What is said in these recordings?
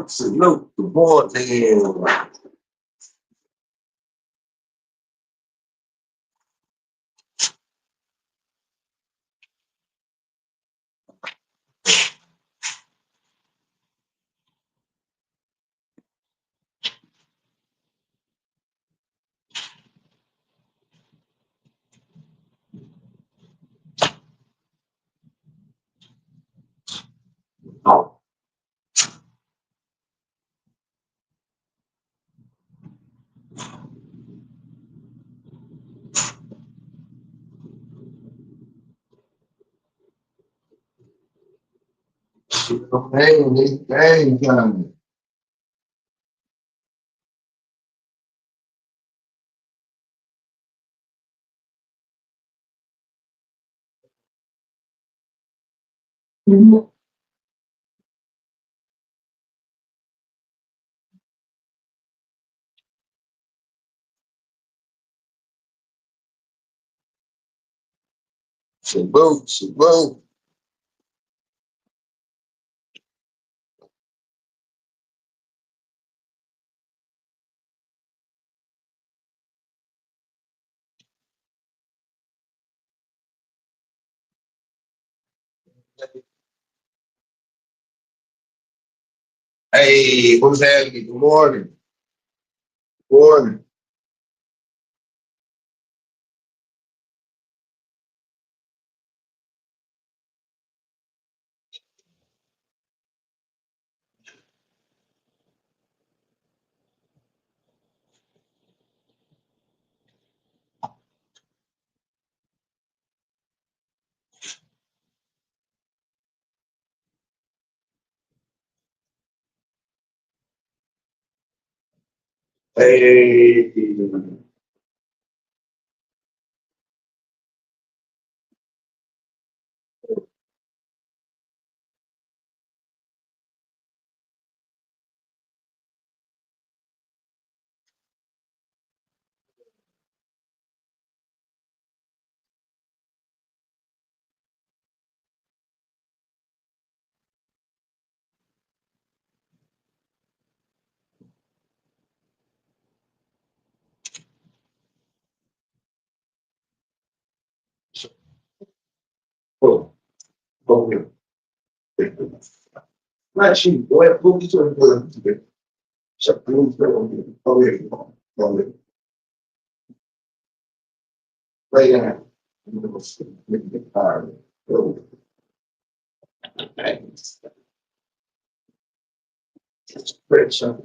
Salute the board there. Oh, hey, time. Salute. Hey, what's happening? Good morning. Good morning. Hey, oh, oh, Flashy, boy, move to the shut the room door. Oh, yeah, oh, yeah, right now. Make the car. Oh, thanks. It's great, son.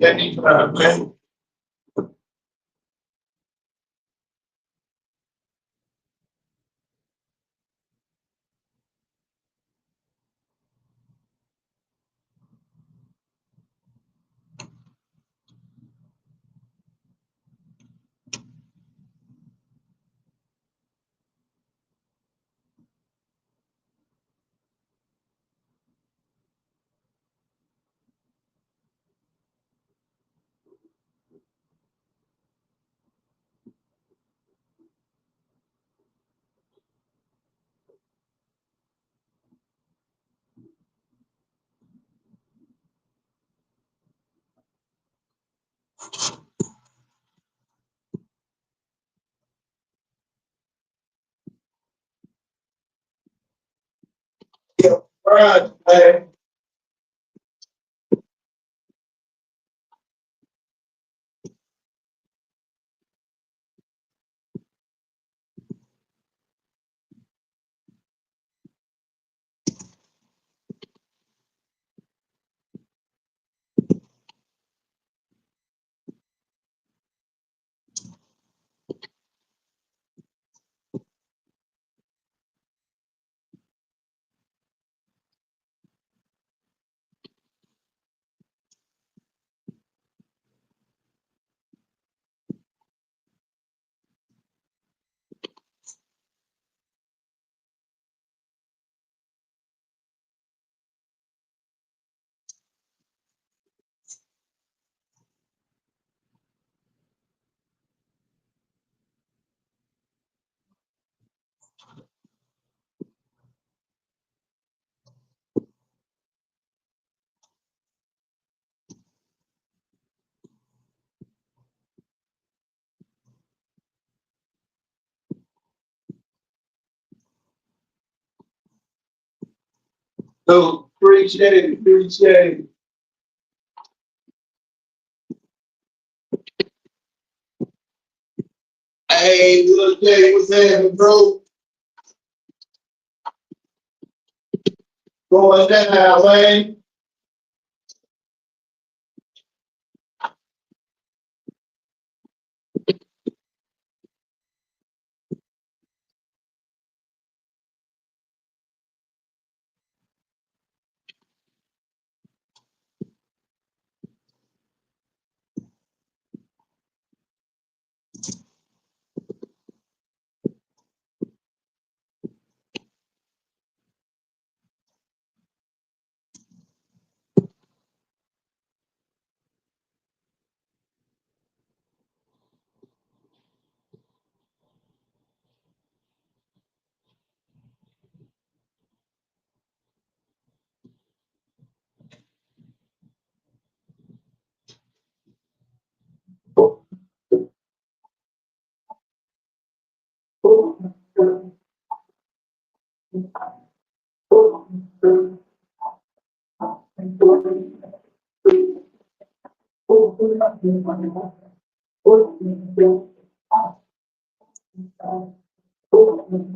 Anytime, man. Yeah, right, man. So appreciate. Hey, little Jay, what's happening, bro? Going down, man.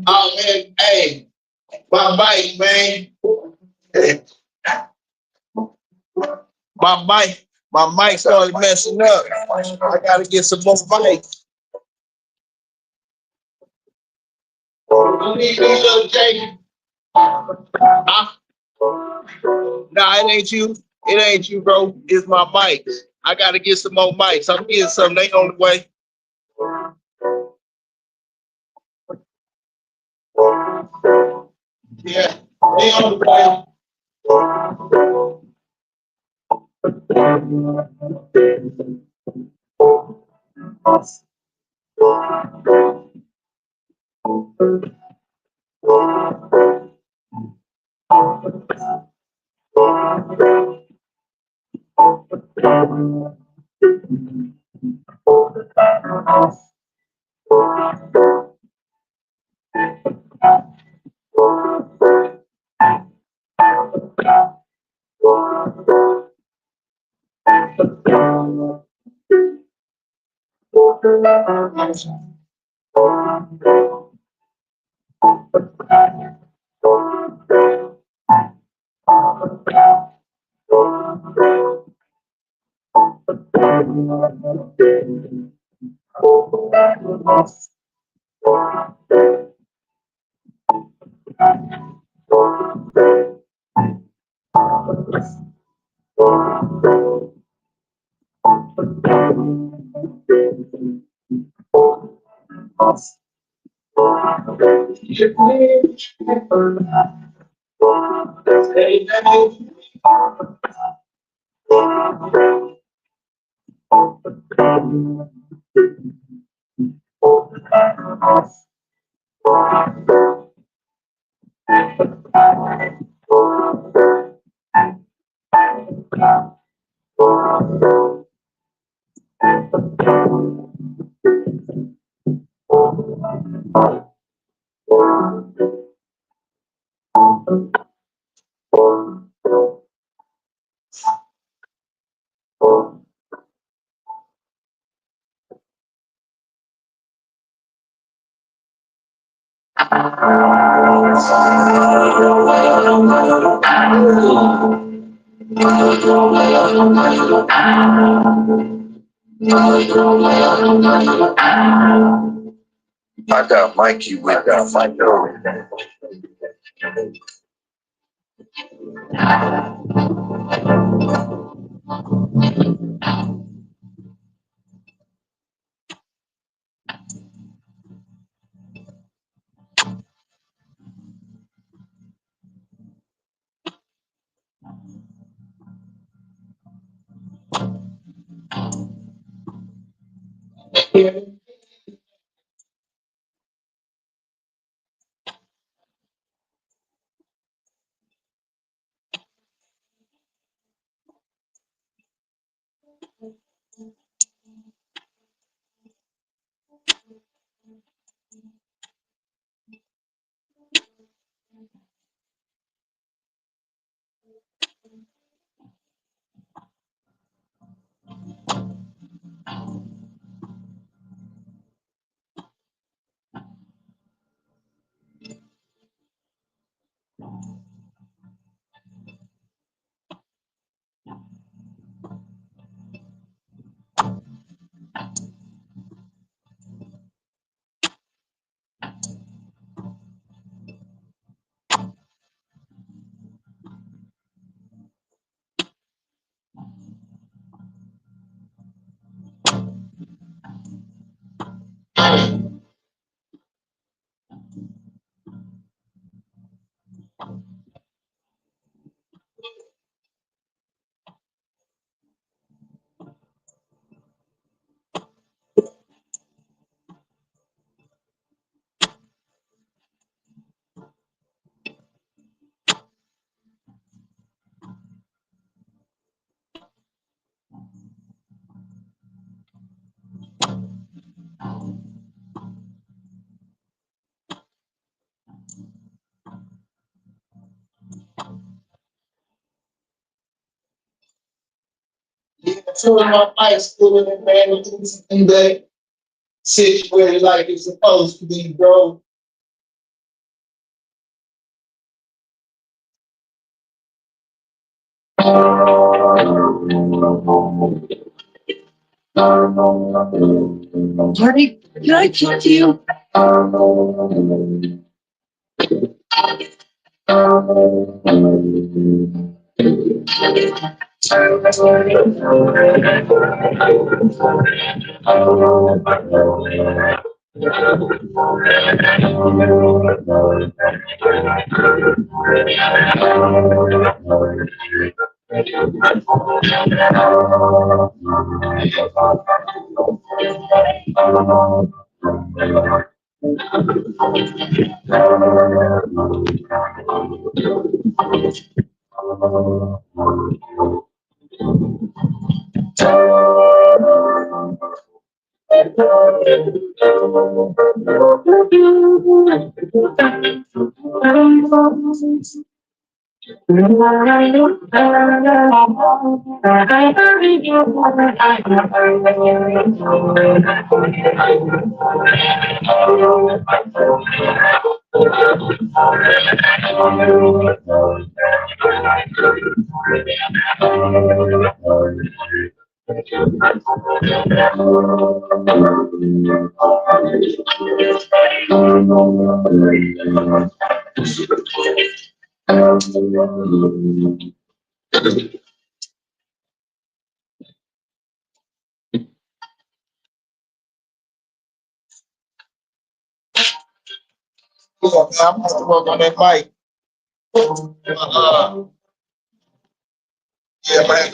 Oh man, hey, my bike, man. My mic started messing up. I gotta get some more mics. You need me, little Jay? Huh? Nah, it ain't you. It ain't you, bro. It's my mics. I gotta get some more mics. I'm getting some. They on the way. Yeah, they on the way. I got Mikey with my nose. Two of my mics pulling in man in that situated like it's supposed to be, bro. Honey, can I talk to you? I'm supposed to work on that mic. Yeah, I have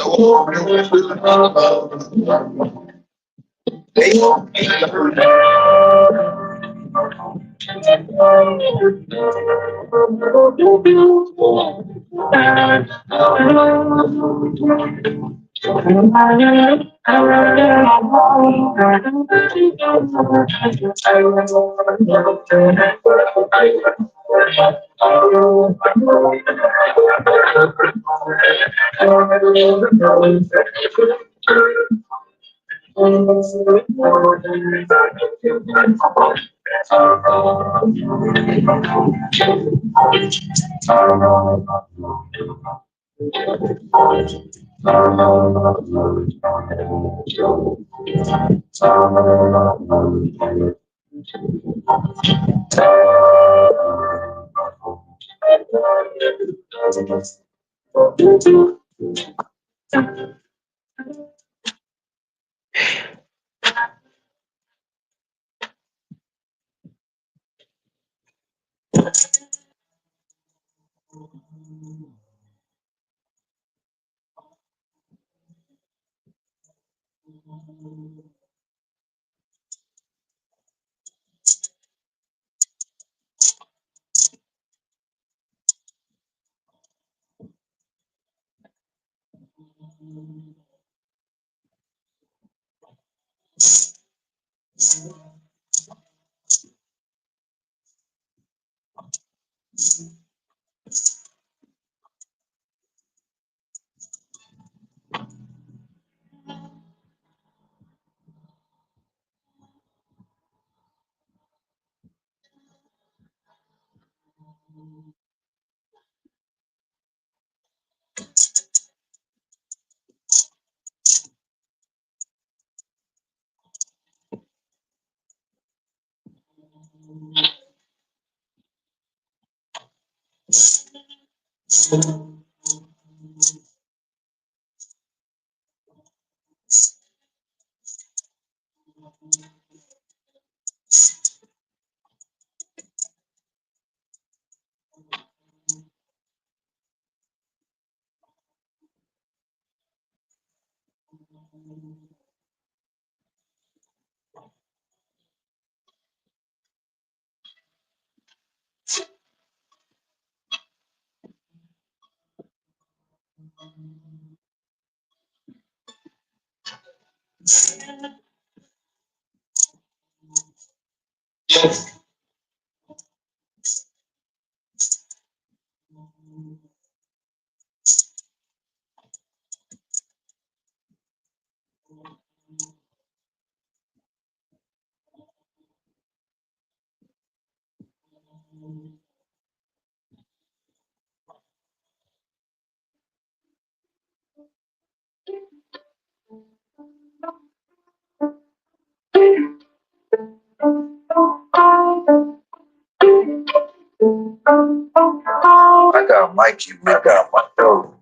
I got Mikey. I got my show.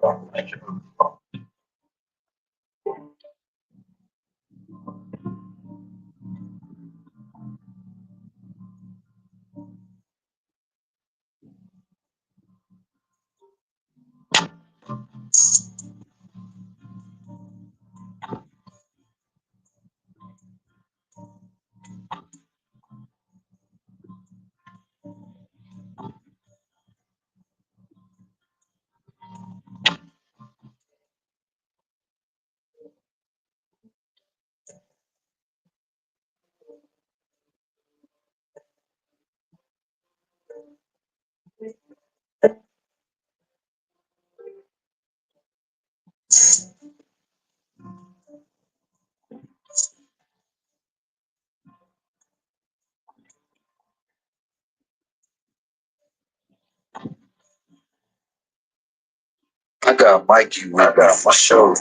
I got Mikey. I got my show.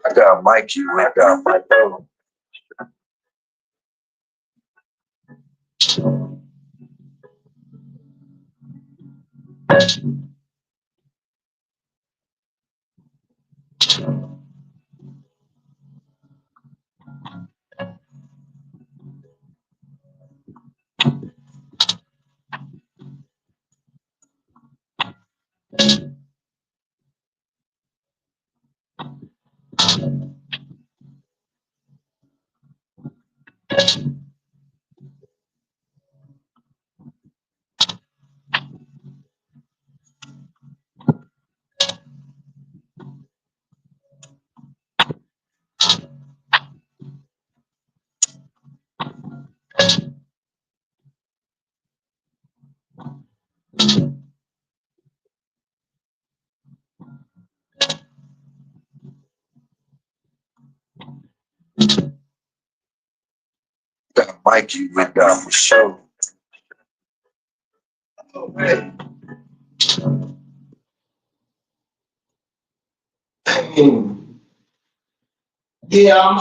I got Mikey. I got my show. Got Mikey. I got my show. Yeah, I'm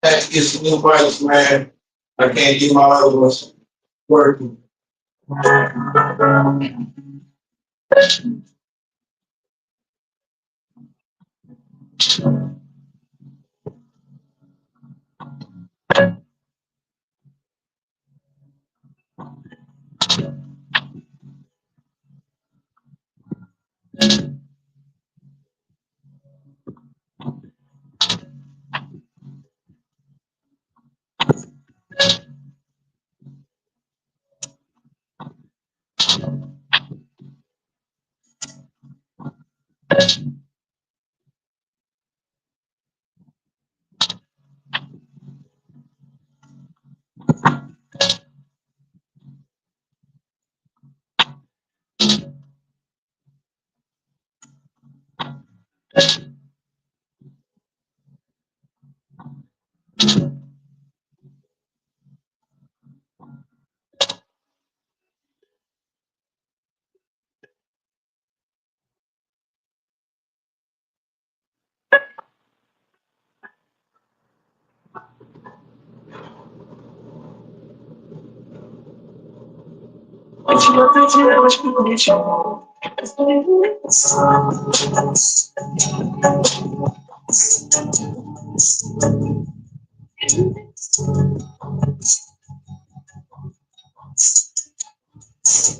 have to get some new bikes, man. I can't get my other ones working.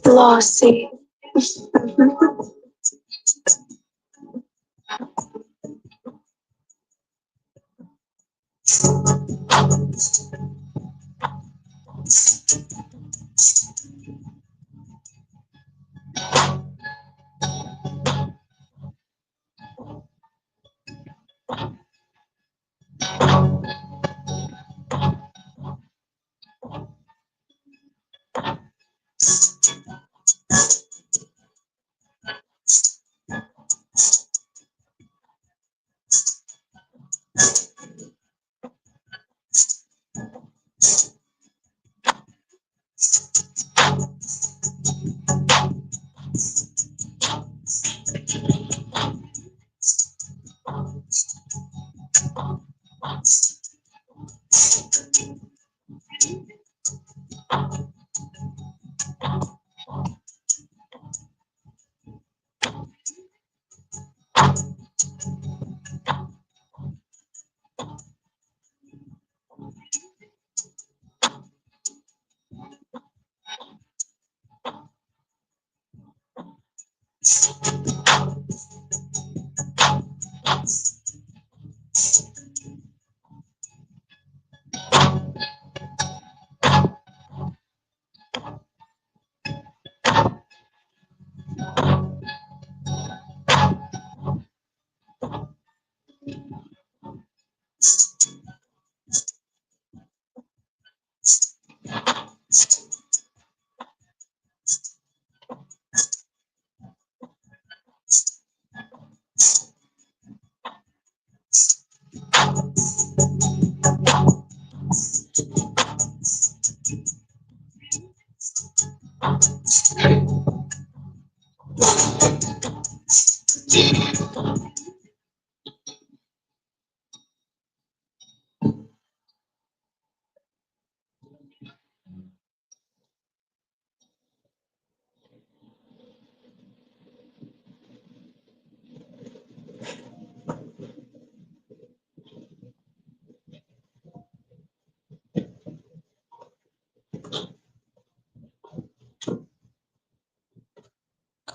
Glossy.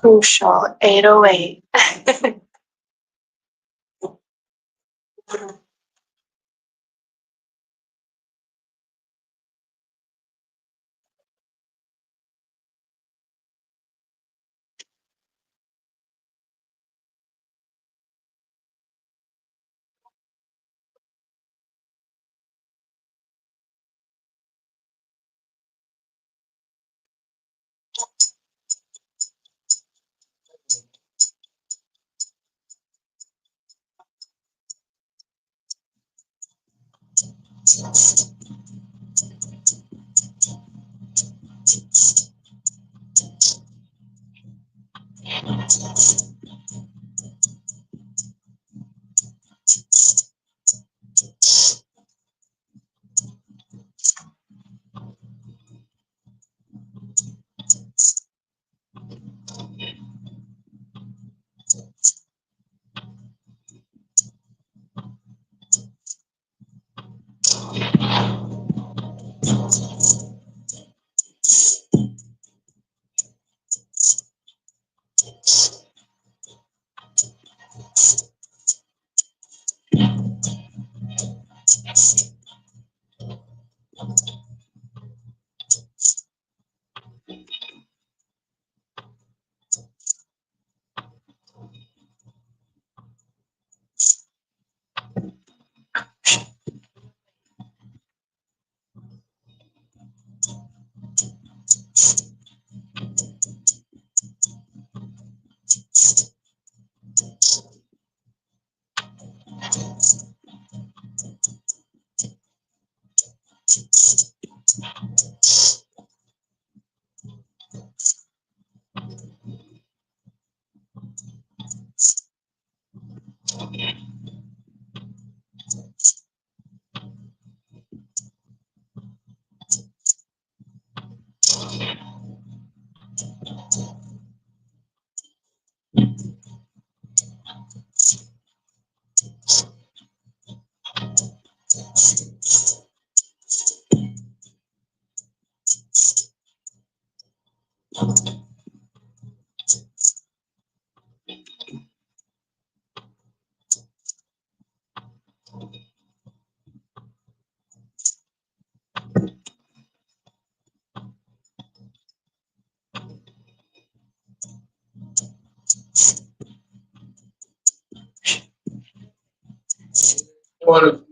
Crucial 808.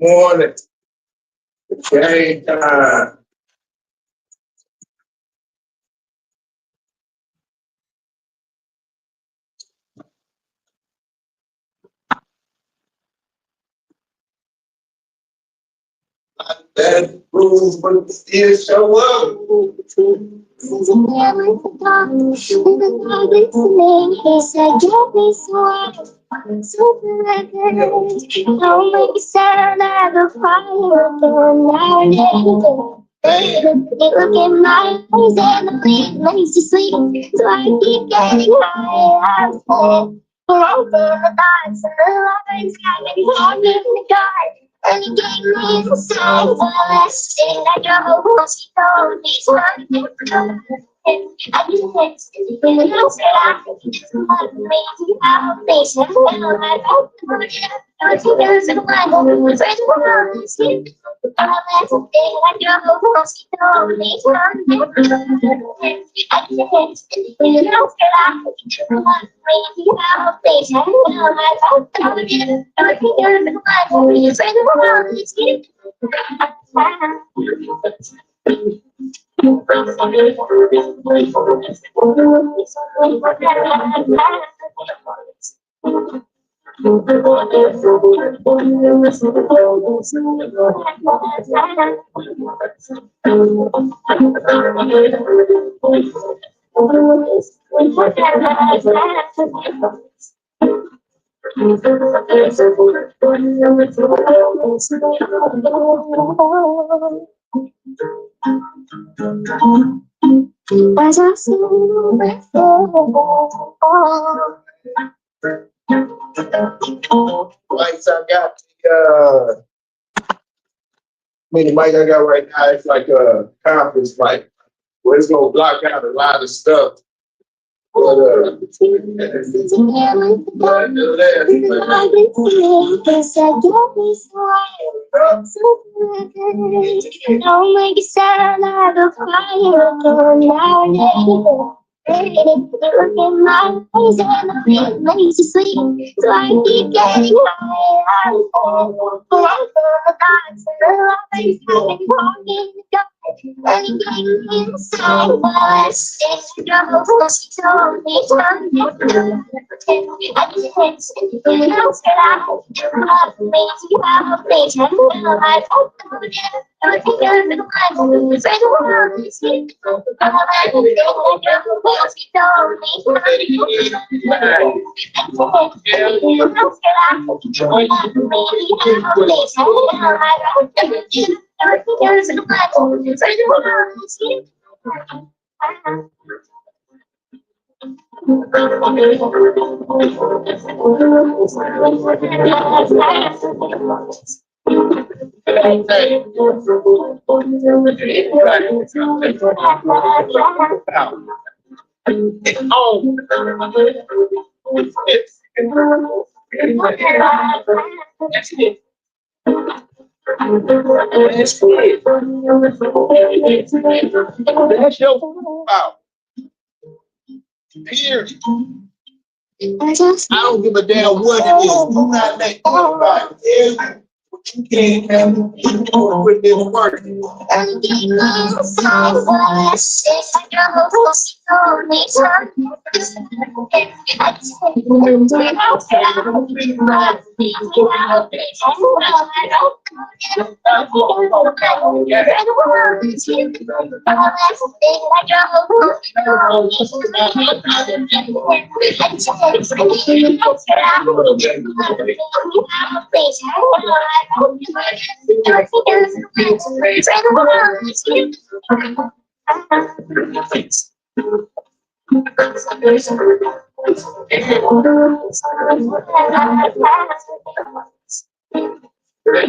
Morning. Game time. That rules, but still show up. He said, "Give me some." Super good. Don't make it sound like a fire. Now look in my eyes and the wind makes you sleep. So I keep getting higher. Lost in the dark, so the lights got me walking in the dark. And he gave me the sign for the last thing I drove was he told me something. I knew it, when the house that I just wanted me to have a face and feel like I was years in my home, was right around the sleep. The last thing I drove was he told me something. I knew it, when the house that I just wanted me to have a face and feel like I was years in my home, was right around the sleep. As I see you Lights I got the mic I got right now, it's like a conference mic. Where it's gonna block out a lot of stuff. But don't make it sound like a fire now. Look in my eyes and the wind makes you sleep. So I keep getting higher. Lost in the dark, so the lights got me walking in the dark. And he gave me the sign for the last thing I drove was he told me something. I did it, when the house that I just wanted me to have a face and feel like I was everything in my home was right around the sleep. The last thing I drove was he told me something. I did it, when the house that I just wanted me to have a face and feel like I was everything in my home was right around the sleep. that's your wow. Period. I don't give a damn what it is. Do not let anybody tell you what you can't handle. You put this work. Yeah,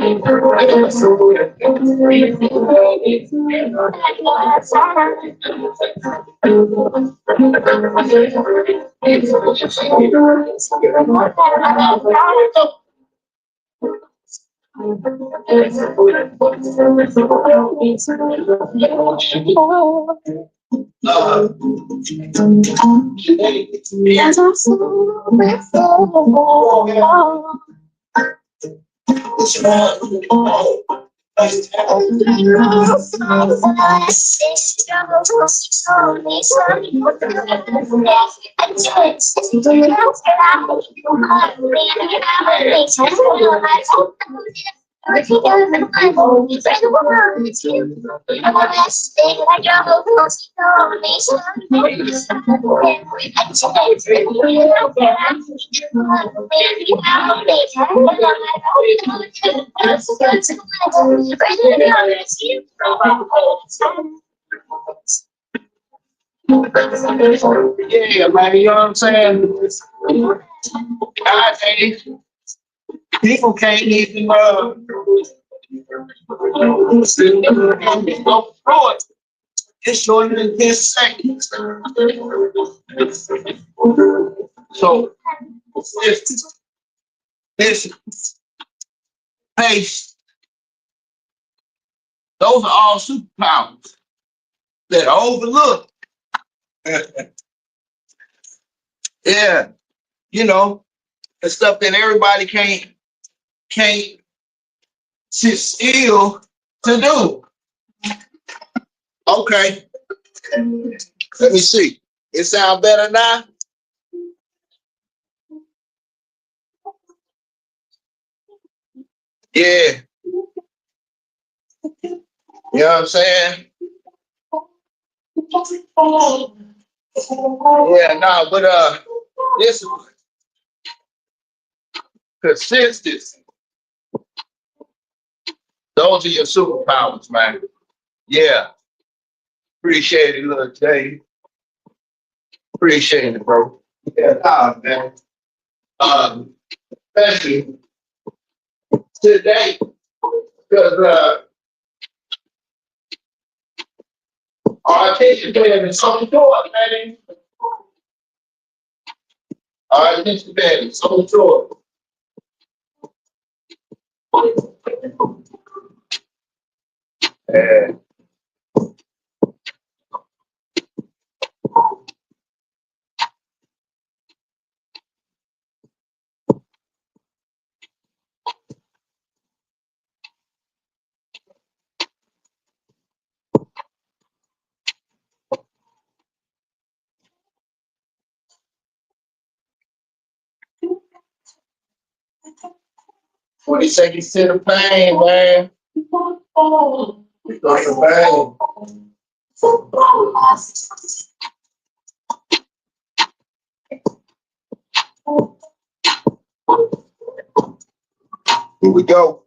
man, you know what I'm saying? Nowadays, people can't even go through it. It's shorter than 10 seconds. So this pace, those are all superpowers that are overlooked. Yeah, you know, the stuff that everybody can't sit still to do. Okay, let me see. It sound better now? Yeah, you know what I'm saying? Yeah, no, but this consistency. Those are your superpowers, man. Yeah, appreciate it, little Jay. Appreciate it, bro. Yeah, nah, man. Especially today, because our attention span is so short, man. Our attention span is so short. Yeah. 20 seconds to the pain, man. We got the Here we go.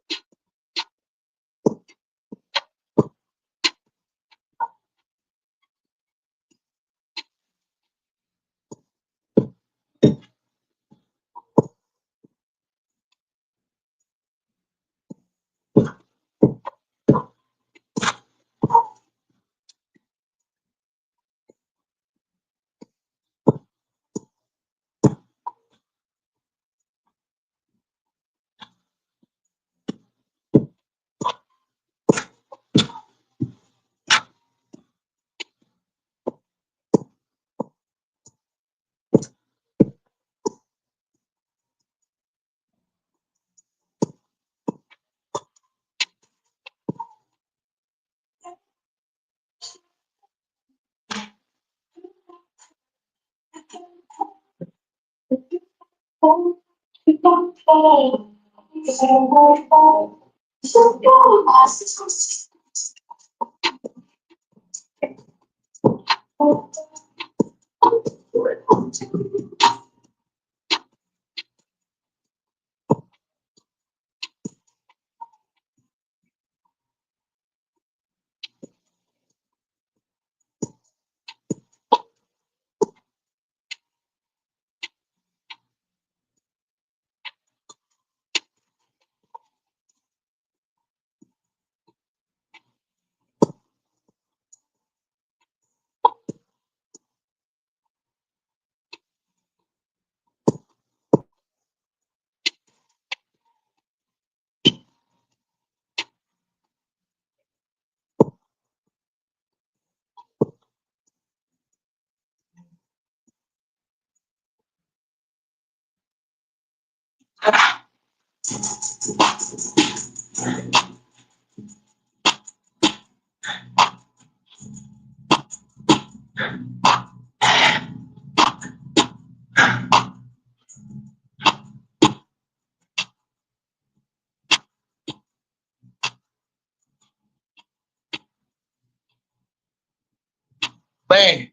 Man.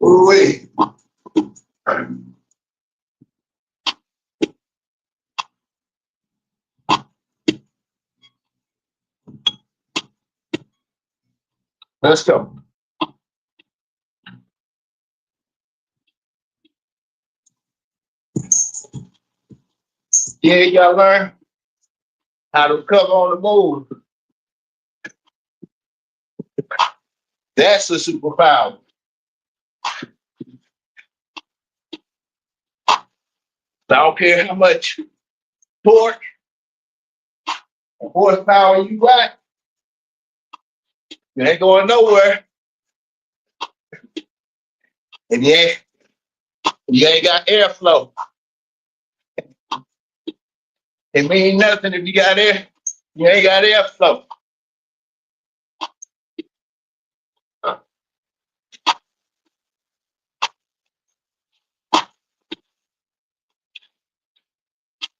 Ooh-wee. Let's go. Yeah, y'all learn how to recover on the move. That's a superpower. I don't care how much torque or horsepower you got, you ain't going nowhere. And you ain't got airflow. It means nothing if you got air. You ain't got airflow.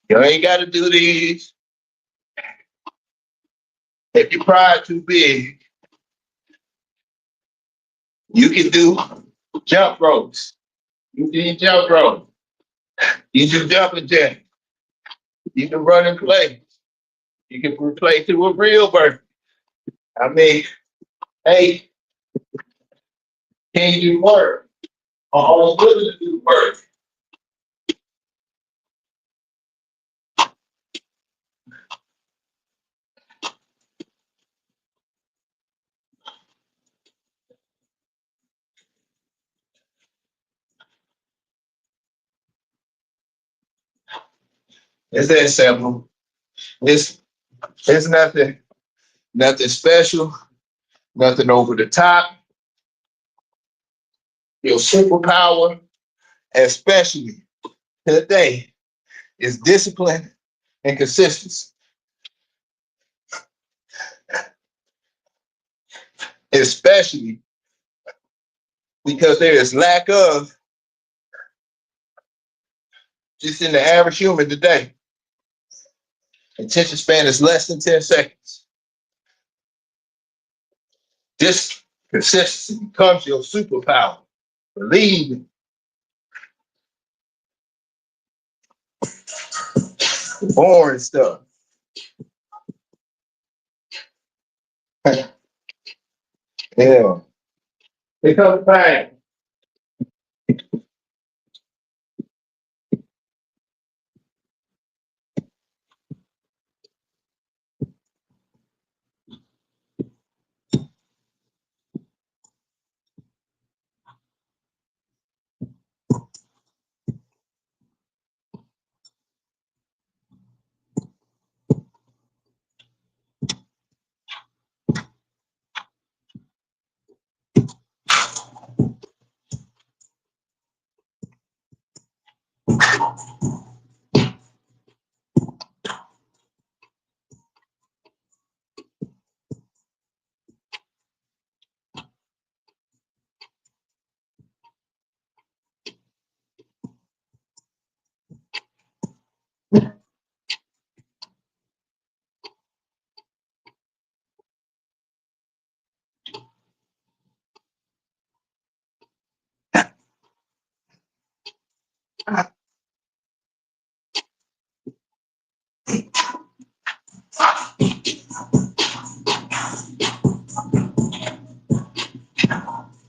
You ain't got to do these. If your pride too big, you can do jump ropes. You can jump rope. You can jumping jack. You can run and play. You can replace it with real birth. I mean, hey, can you work? Or willing to do work? It's that simple. It's nothing special, nothing over the top. Your superpower, especially today, is discipline and consistency. Especially because there is lack of just in the average human today. Attention span is less than 10 seconds. This consistency becomes your superpower. Believe in the boring stuff. Yeah. Here comes the pain.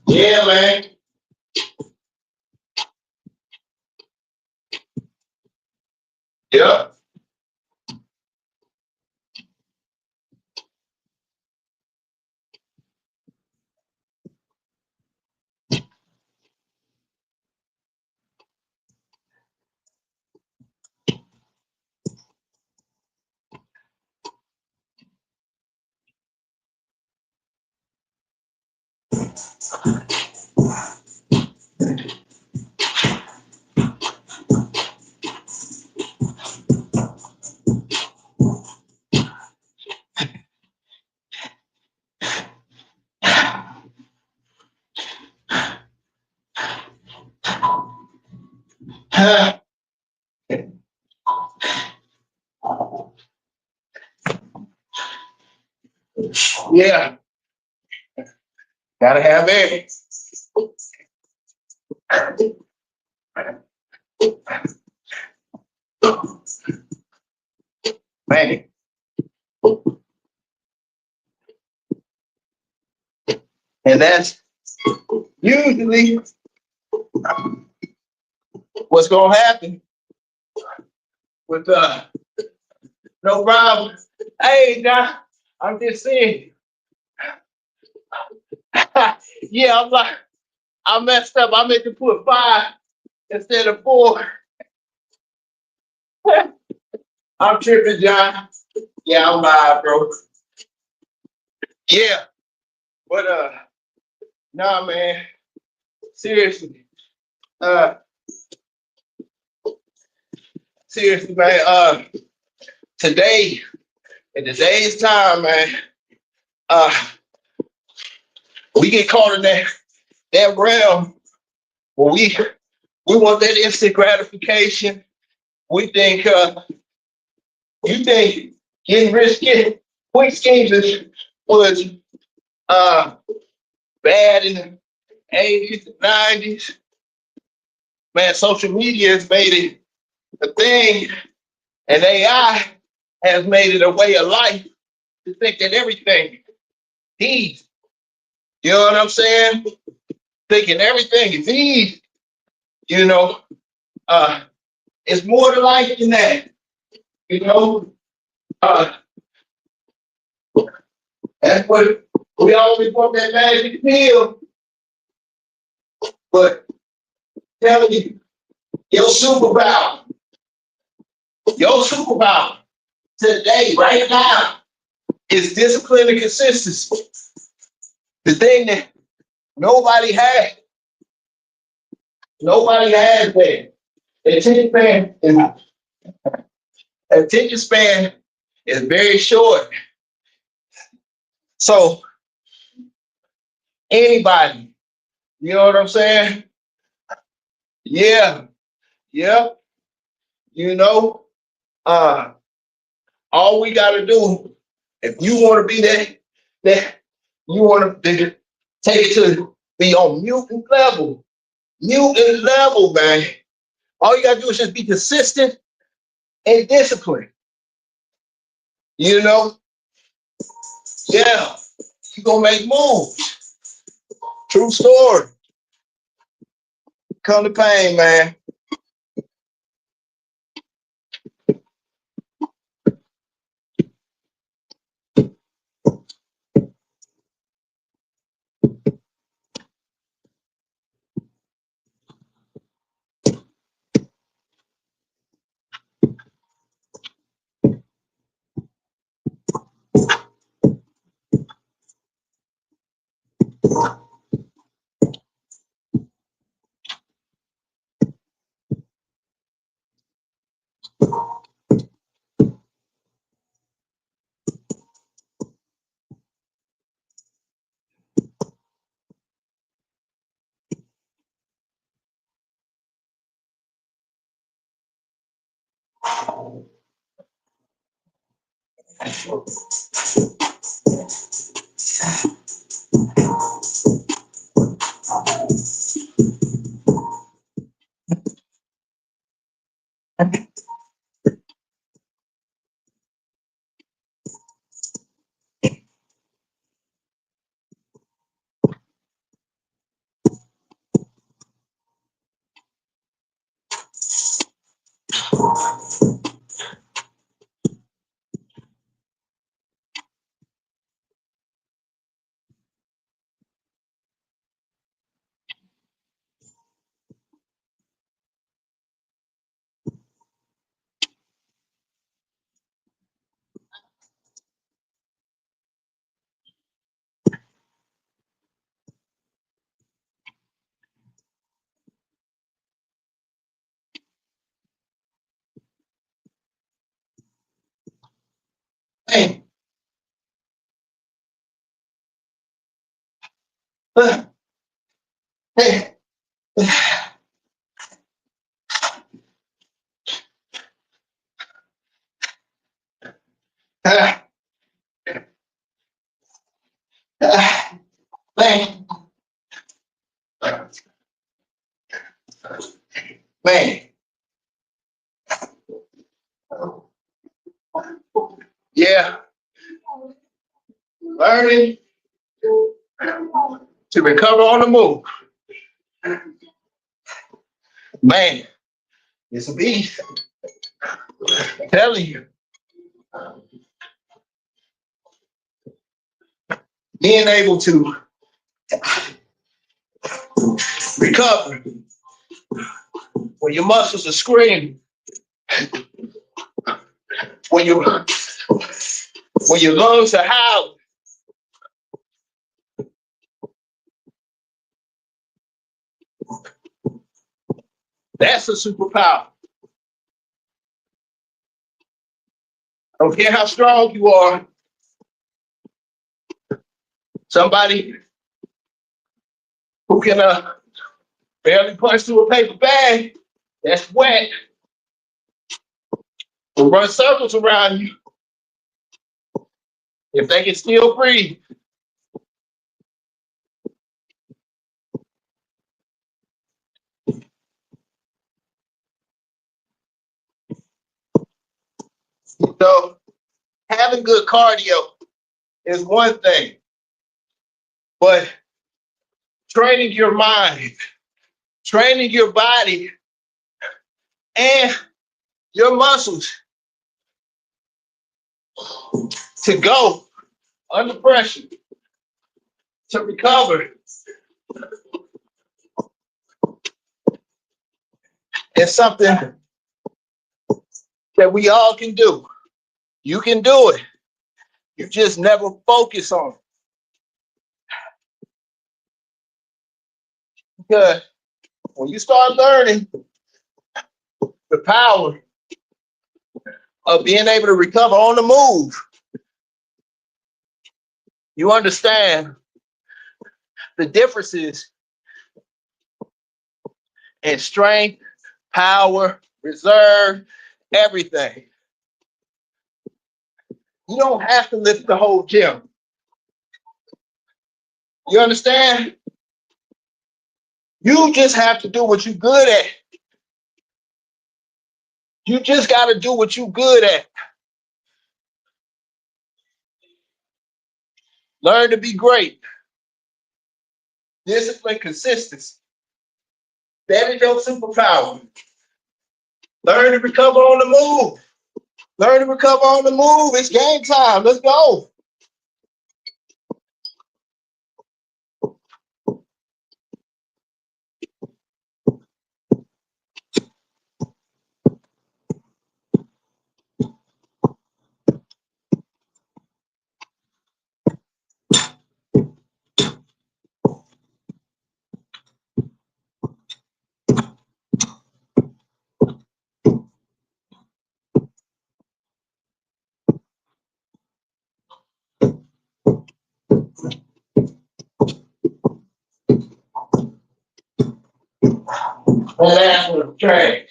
Yeah, man. Yeah. Yeah, gotta have it. Man, and that's usually what's gonna happen with no problem. Hey, John, I'm just saying. Yeah, I'm like, I messed up. I meant to put 5 instead of 4. I'm tripping, John. Yeah, I'm live, bro. Yeah, but nah, man. Seriously. Uh, seriously, man. Today, in today's time, man, uh, we get caught in that realm where we want that instant gratification. We think you think getting rich, getting quick schemes was uh bad in the 80s and 90s. Man, social media has made it a thing, and AI has made it a way of life to think that everything easy. You know what I'm saying? Thinking everything is easy. You know, uh, it's more to life than that. You know, uh, that's what we always want, that magic pill. But telling you, your superpower, your superpower today, right now, is discipline and consistency. The thing that nobody has, nobody has that. Attention span is attention span is very short. So anybody, you know what I'm saying? Yeah, yeah. You know, uh, all we gotta do, if you want to be that you want to take it to be on mutant level, man. All you gotta do is just be consistent and disciplined. You know, yeah, you gonna make moves. True story. Come to pain, man. Hey, hey, Man. Yeah. Learning to recover on the move. Man, it's a beast. I'm telling you. Being able to recover when your muscles are screaming, when your lungs are howling. That's a superpower. I don't care how strong you are. Somebody who can barely punch through a paper bag that's wet will run circles around you if they can still breathe. So having good cardio is one thing, but training your mind, training your body and your muscles to go under pressure, to recover, is something that we all can do. You can do it. You just never focus on it. Because when you start learning the power of being able to recover on the move, you understand the differences in strength, power, reserve, everything. You don't have to lift the whole gym. You understand? You just have to do what you're good at. You just got to do what you're good at. Learn to be great. Discipline, consistency. That is your superpower. Learn to recover on the move. Learn to recover on the move. It's game time. Let's go. And that's what trash.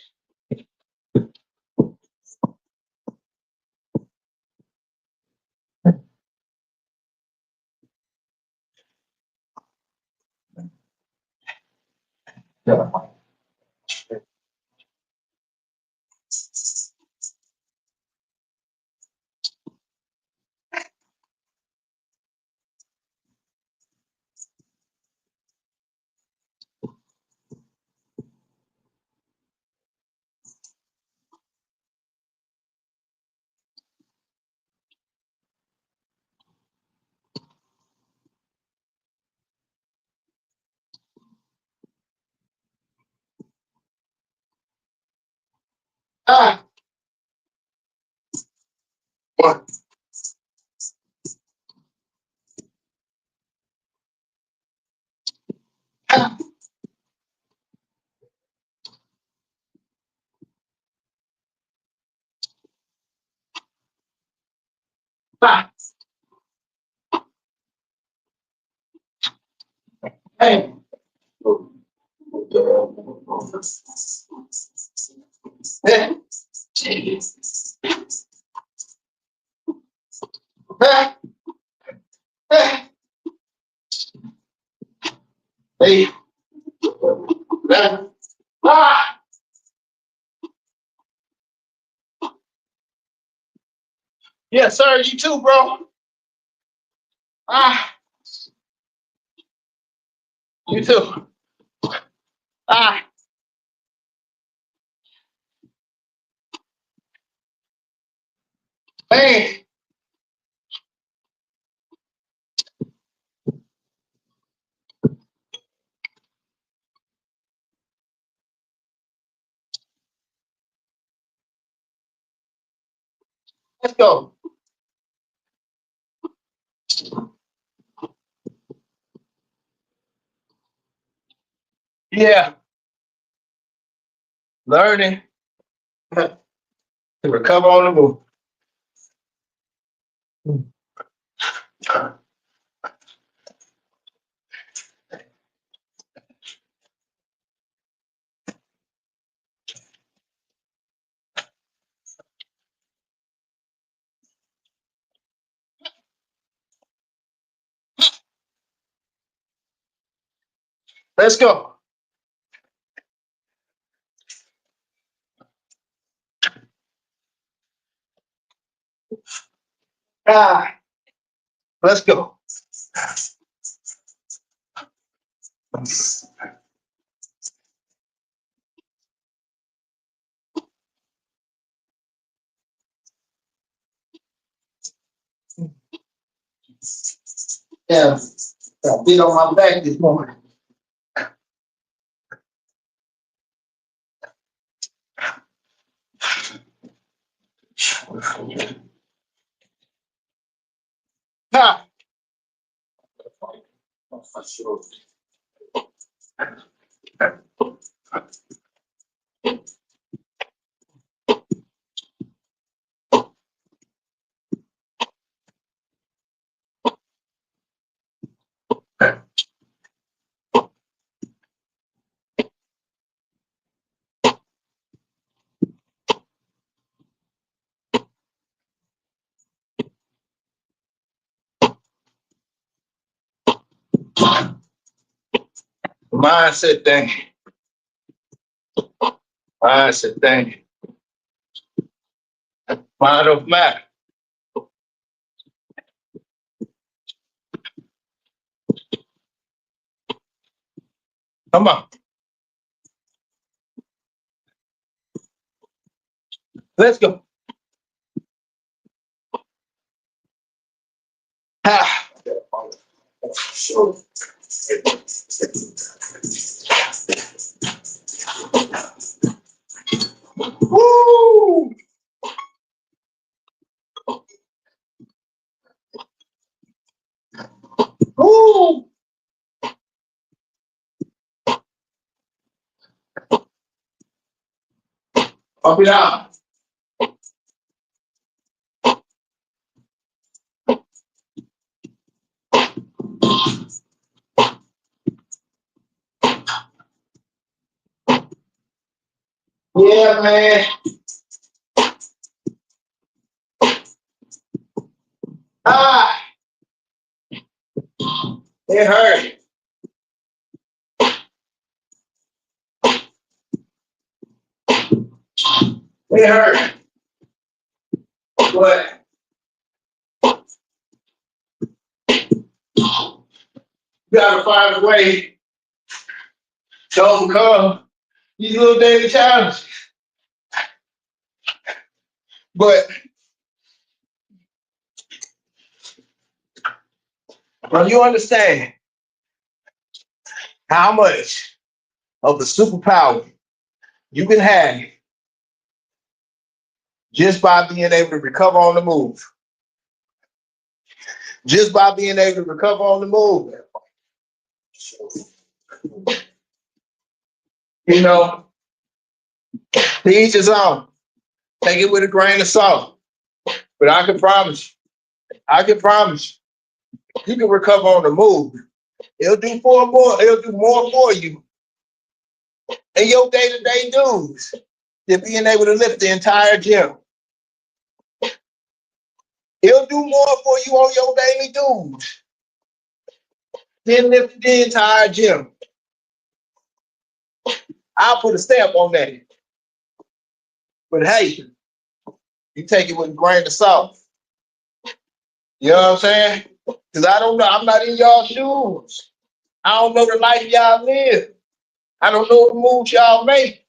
Ah. One. Ah. Ah. Hey. Hey. Ah. Ah. Hey. Ah. Ah. Yes, sir. You too, bro. Ah, you too. Ah, man. Let's go. Yeah, learning to recover on the move. Let's go. Ah, let's go. Yeah, got beat on my back this morning. Ha! Mindset thing. Mindset thing. Mind of matter. Come on. Let's go. Ha! Woo! Woo! Up it out. Yeah, man. Ah! It hurt. It hurt. But you gotta find a way to overcome these little daily challenges. But when you understand how much of the superpower you can have just by being able to recover on the move, just by being able to recover on the move, you know, to each his own. Take it with a grain of salt. But I can promise you can recover on the move. It'll do more for you in your day-to-day dues than being able to lift the entire gym. It'll do more for you on your daily dues than lift the entire gym. I'll put a stamp on that. But hey, you take it with a grain of salt. You know what I'm saying? Because I don't know. I'm not in y'all shoes. I don't know the life y'all live. I don't know the moves y'all make.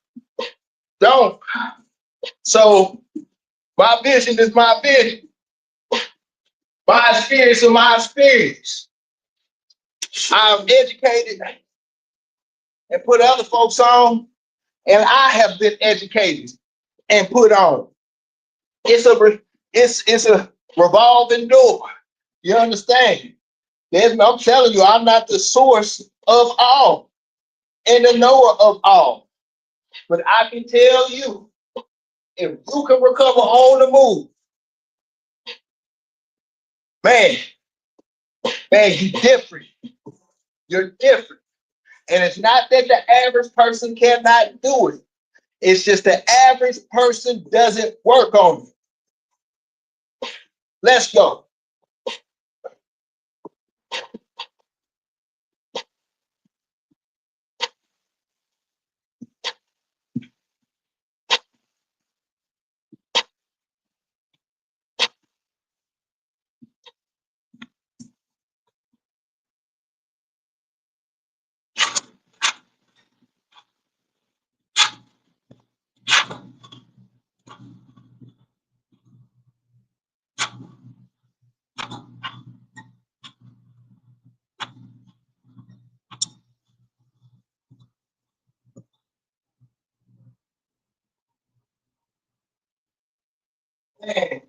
Don't. So my vision is my vision. My experience is my experience. I'm educated and put other folks on, and I have been educated and put on. It's a revolving door. You understand? I'm telling you, I'm not the source of all and the knower of all. But I can tell you, if you can recover on the move, man, man, you're different. You're different. And it's not that the average person cannot do it. It's just the average person doesn't work on it. Let's go. Man.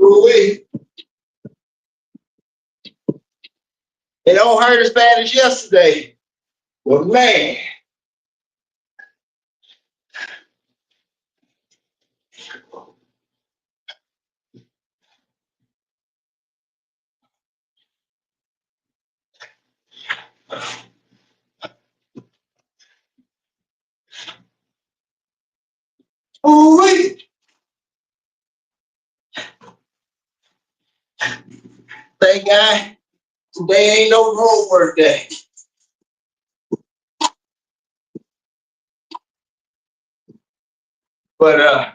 Ooh-wee. It don't hurt as bad as yesterday. But man, ooh-wee. Thank God, today ain't no road work day. But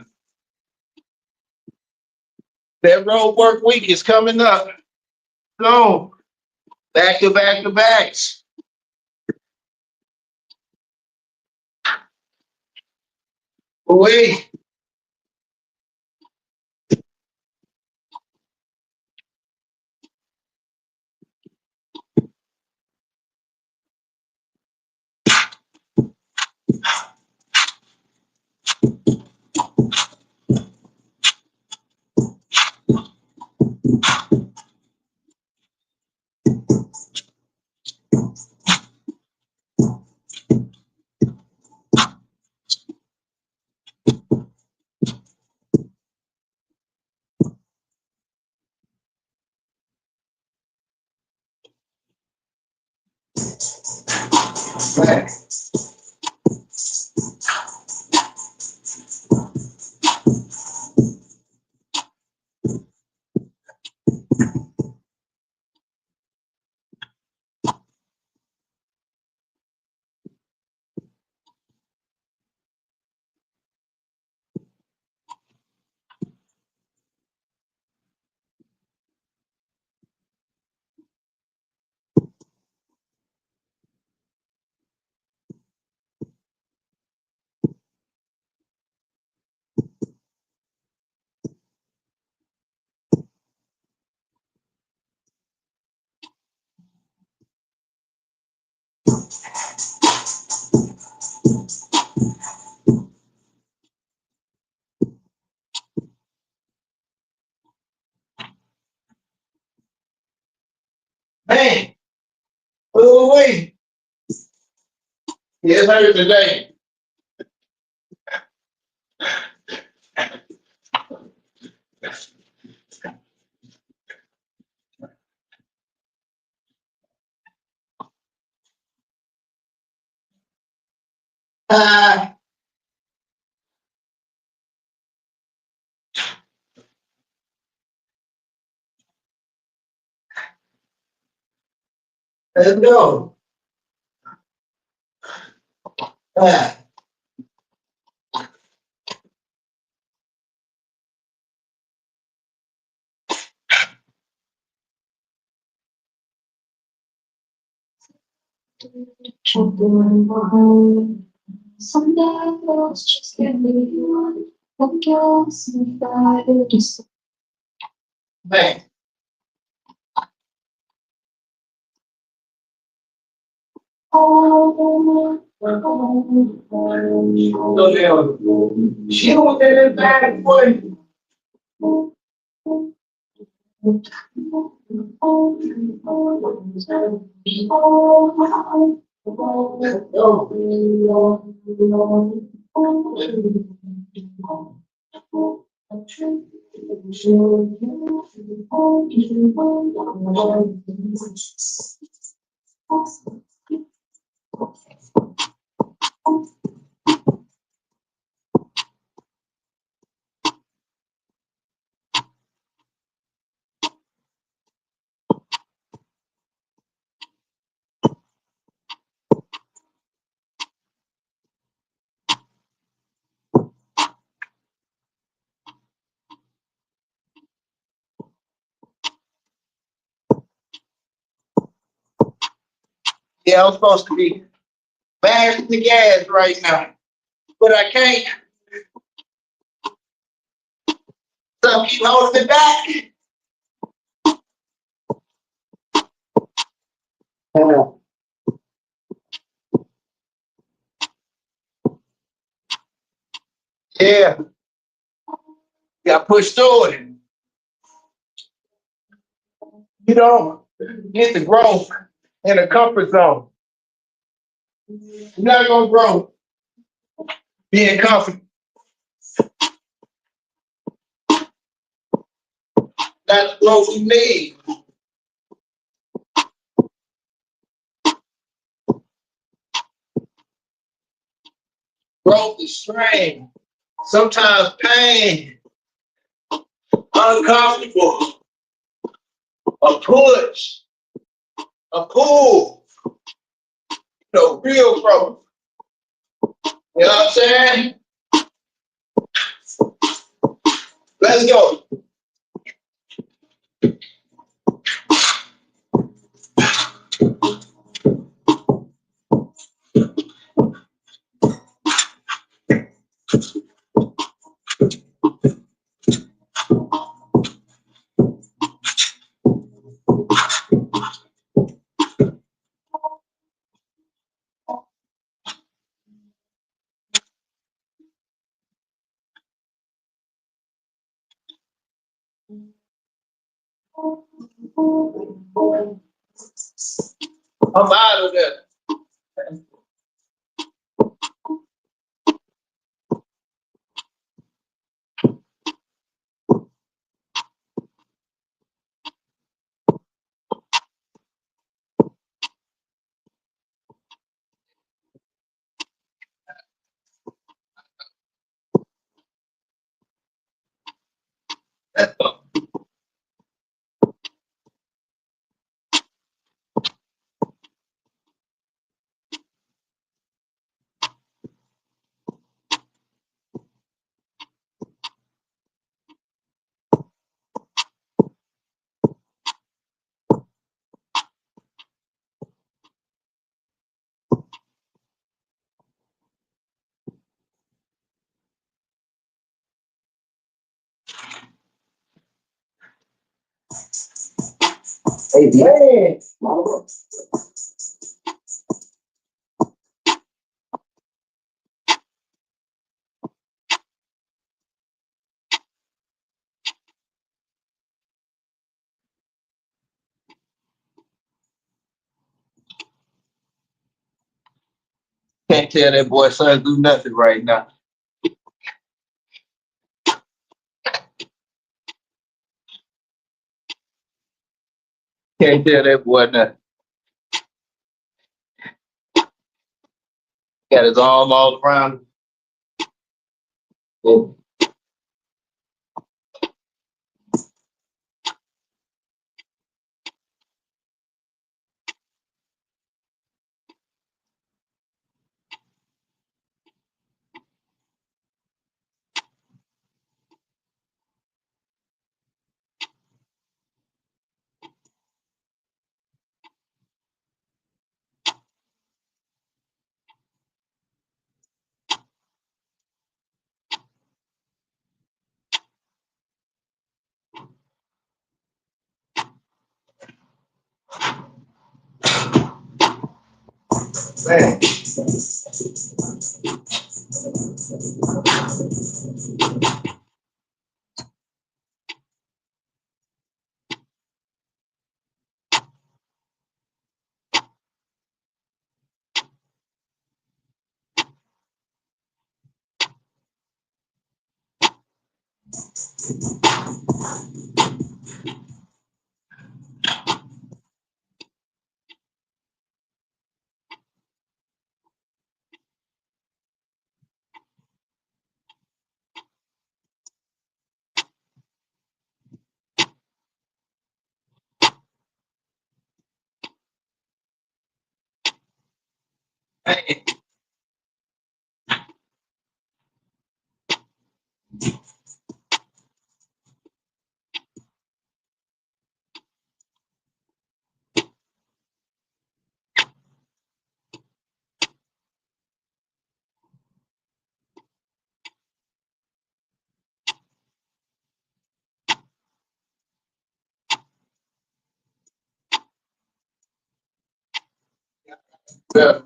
that road work week is coming up. So back to back to backs. Wait. Man. Man, oh wait. It's hurt today. Let's go. Ah. Someday I was just getting you. I guess if I just Man. oh, So damn. She don't get it back, boy. Let's go. Yeah, I'm supposed to be mashing the gas right now, but I can't. So keep holding it back. Yeah, got pushed through it. You don't get the growth in the comfort zone. You're not gonna grow being comfortable. That's the growth you need. Growth is strain, sometimes pain, uncomfortable, a push, a pull, real growth. You know what I'm saying? Let's go. I'm out of there. Hey, man. Can't tell that boy son do nothing right now. Can't tell that boy nothing. Got his arm all around him. Man. Yeah.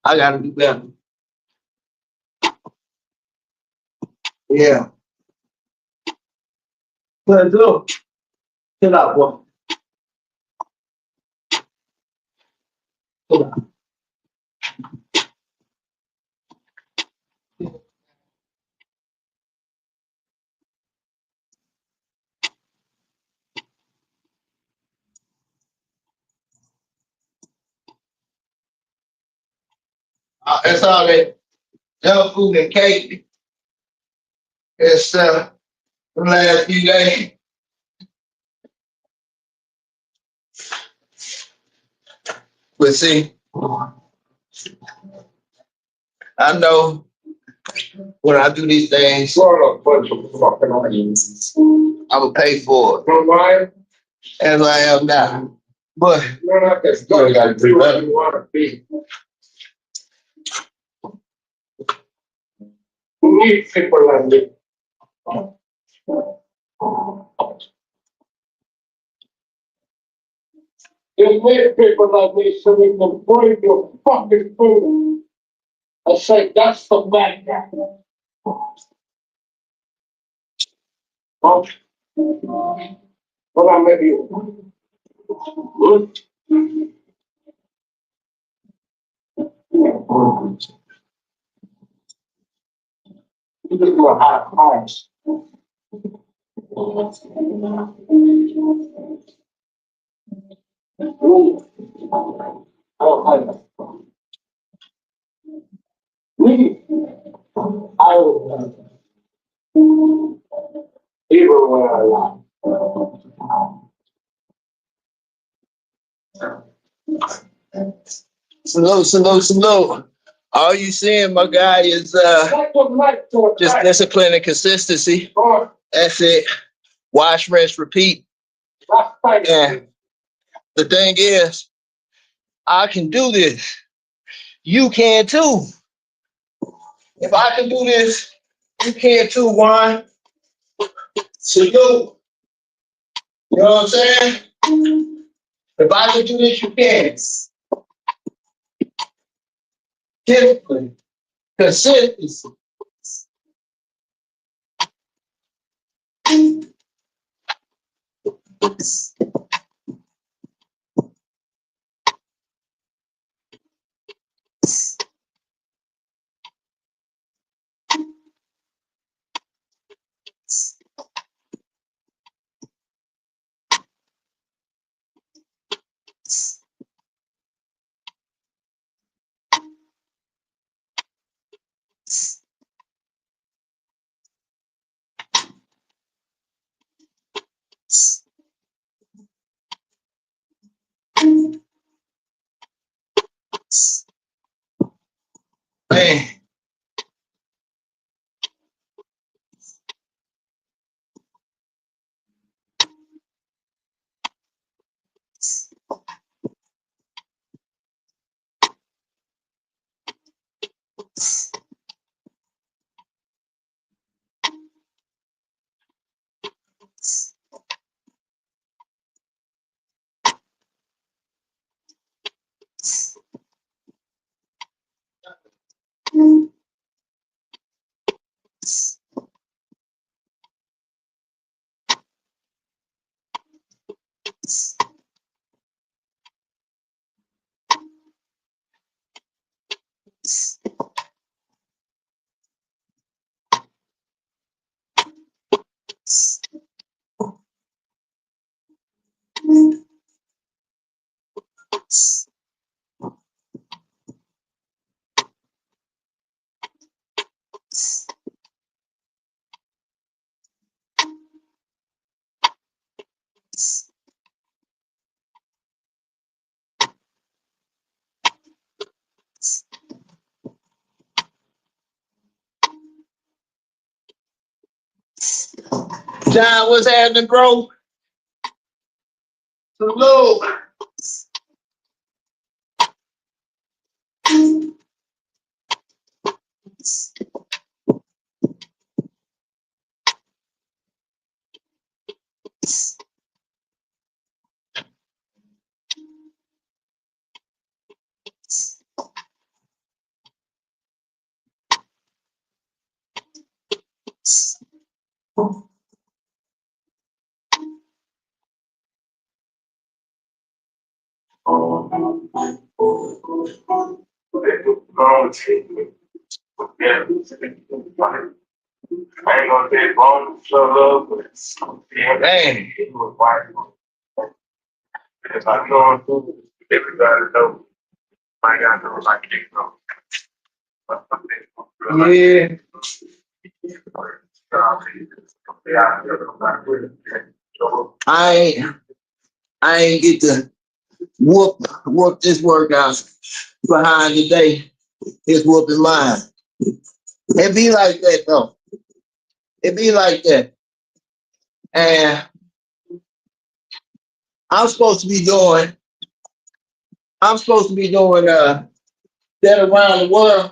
I gotta do better. Yeah. Let's go. Chill out, boy. Chill out. That's all that junk food and cake. It's the last few days. But see, I know when I do these things, I'm gonna pay for it as I am now. But you still gotta do better. We need people like me. You need people like me so we can bring your fucking food. I say that's the man. Huh? What I met you. Good. You just go high price. Salute, salute, salute. All you seeing, my guy, is just discipline and consistency. That's it. Wash, rinse, repeat. And the thing is, I can do this. You can too. If I can do this, you can too, Juan. Salute. You know what I'm saying? If I can do this, you can. Discipline, consistency. Man. John, what's happening, bro? Salute. I ain't gonna say bone love, but dang. If I know everybody know, I got know I can't know. Yeah. I ain't get to whoop this workout behind today. It's whooping mine. It be like that though. It be like that. And I'm supposed to be doing that around the world.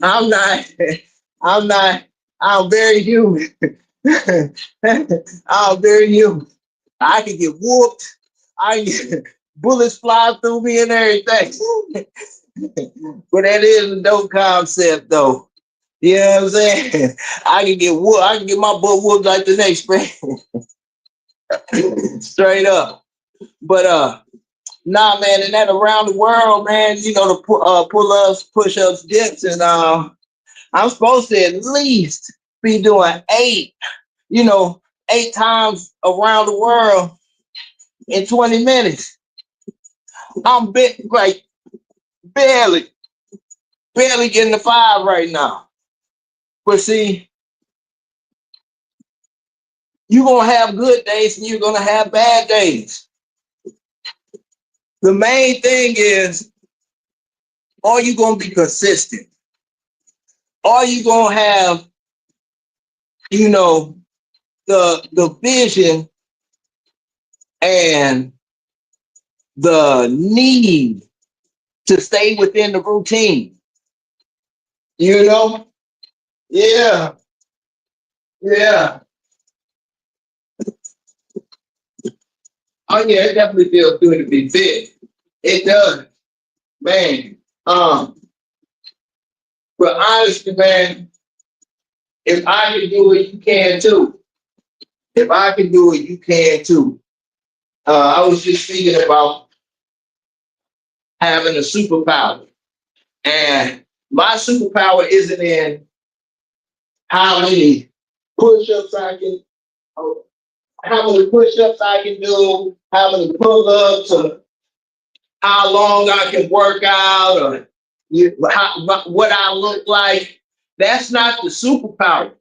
I'm not, I'm not, I'm very human. I'm very human. I can get whooped. I can get bullets fly through me and everything. But that is a dope concept though. You know what I'm saying? I can get whooped. I can get my butt whooped like the next man. Straight up. But nah, man, and that around the world, man, you know, the pull-ups, push-ups, dips, and I'm supposed to at least be doing 8 times around the world in 20 minutes. I'm like barely getting the 5 right now. But see, you're gonna have good days and you're gonna have bad days. The main thing is, are you gonna be consistent? Are you gonna have, the vision and the need to stay within the routine? You know? Yeah, yeah. Oh yeah, it definitely feels good to be fit. It does, man. But honestly, man, if I can do it, you can too. If I can do it, you can too. I was just thinking about having a superpower. And my superpower isn't in how many push-ups I can, how many push-ups I can do, how many pull-ups, or how long I can work out, or what I look like. That's not the superpower.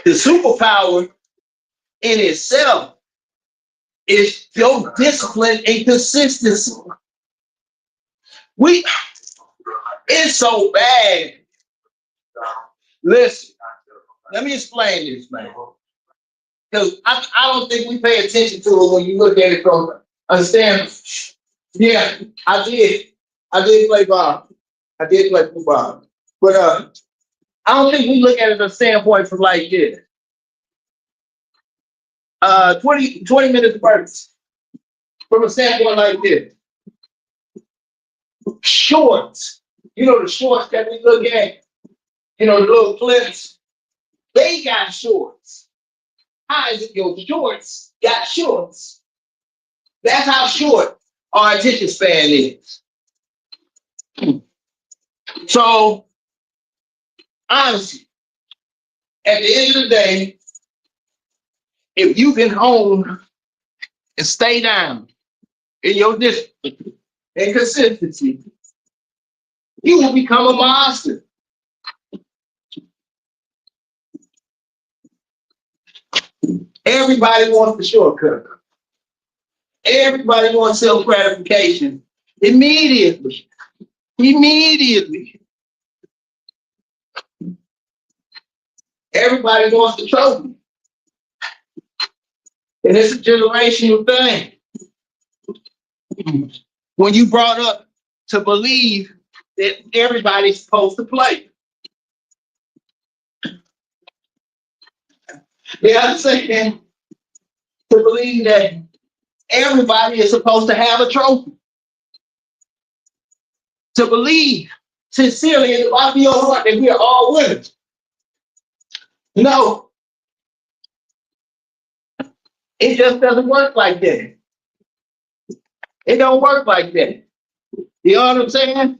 The superpower in itself is your discipline and consistency. It's so bad. Listen, let me explain this, man. Because I don't think we pay attention to it when you look at it from understand. Yeah, I did. I did play ball. I did play football. But I don't think we look at it from a standpoint from like this. 20 minutes first. From a standpoint like this. Shorts. You know the shorts that we look at, the little clips, they got shorts. How is it your shorts got shorts? That's how short our attention span is. So, honestly, at the end of the day, if you can hone and stay down in your discipline and consistency, you will become a monster. Everybody wants the shortcut. Everybody wants self gratification immediately. Immediately. Everybody wants the trophy. And it's a generational thing. When you brought up to believe that everybody's supposed to play. You know what I'm saying? To believe that everybody is supposed to have a trophy. To believe sincerely in the bottom of your heart that we are all winners. No, it just doesn't work like that. It don't work like that. You know what I'm saying?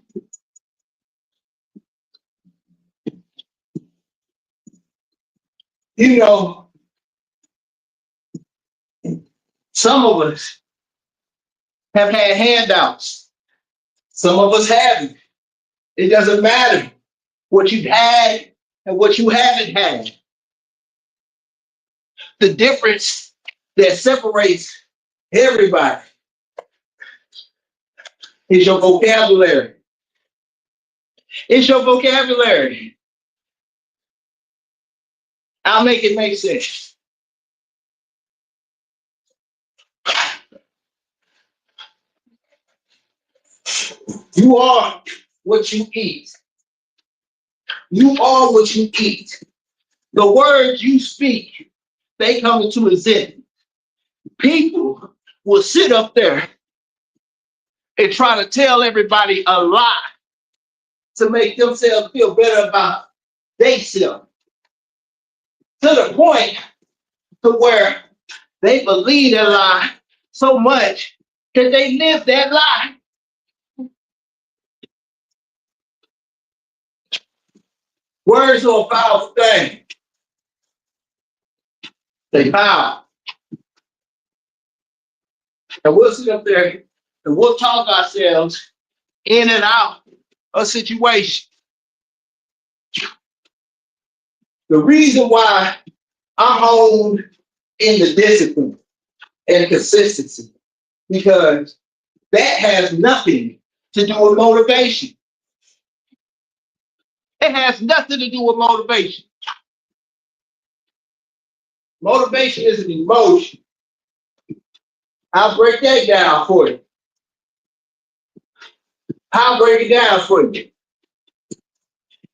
You know, some of us have had handouts. Some of us haven't. It doesn't matter what you've had and what you haven't had. The difference that separates everybody is your vocabulary. It's your vocabulary. I'll make it make sense. You are what you eat. You are what you eat. The words you speak, they come into existence. People will sit up there and try to tell everybody a lie to make themselves feel better about themselves. To the point to where they believe that lie so much that they live that lie. Words are a powerful thing. They power. And we'll sit up there and we'll talk ourselves in and out of situation. The reason why I honed in the discipline and consistency, because that has nothing to do with motivation. It has nothing to do with motivation. Motivation is an emotion. I'll break that down for you. I'll break it down for you.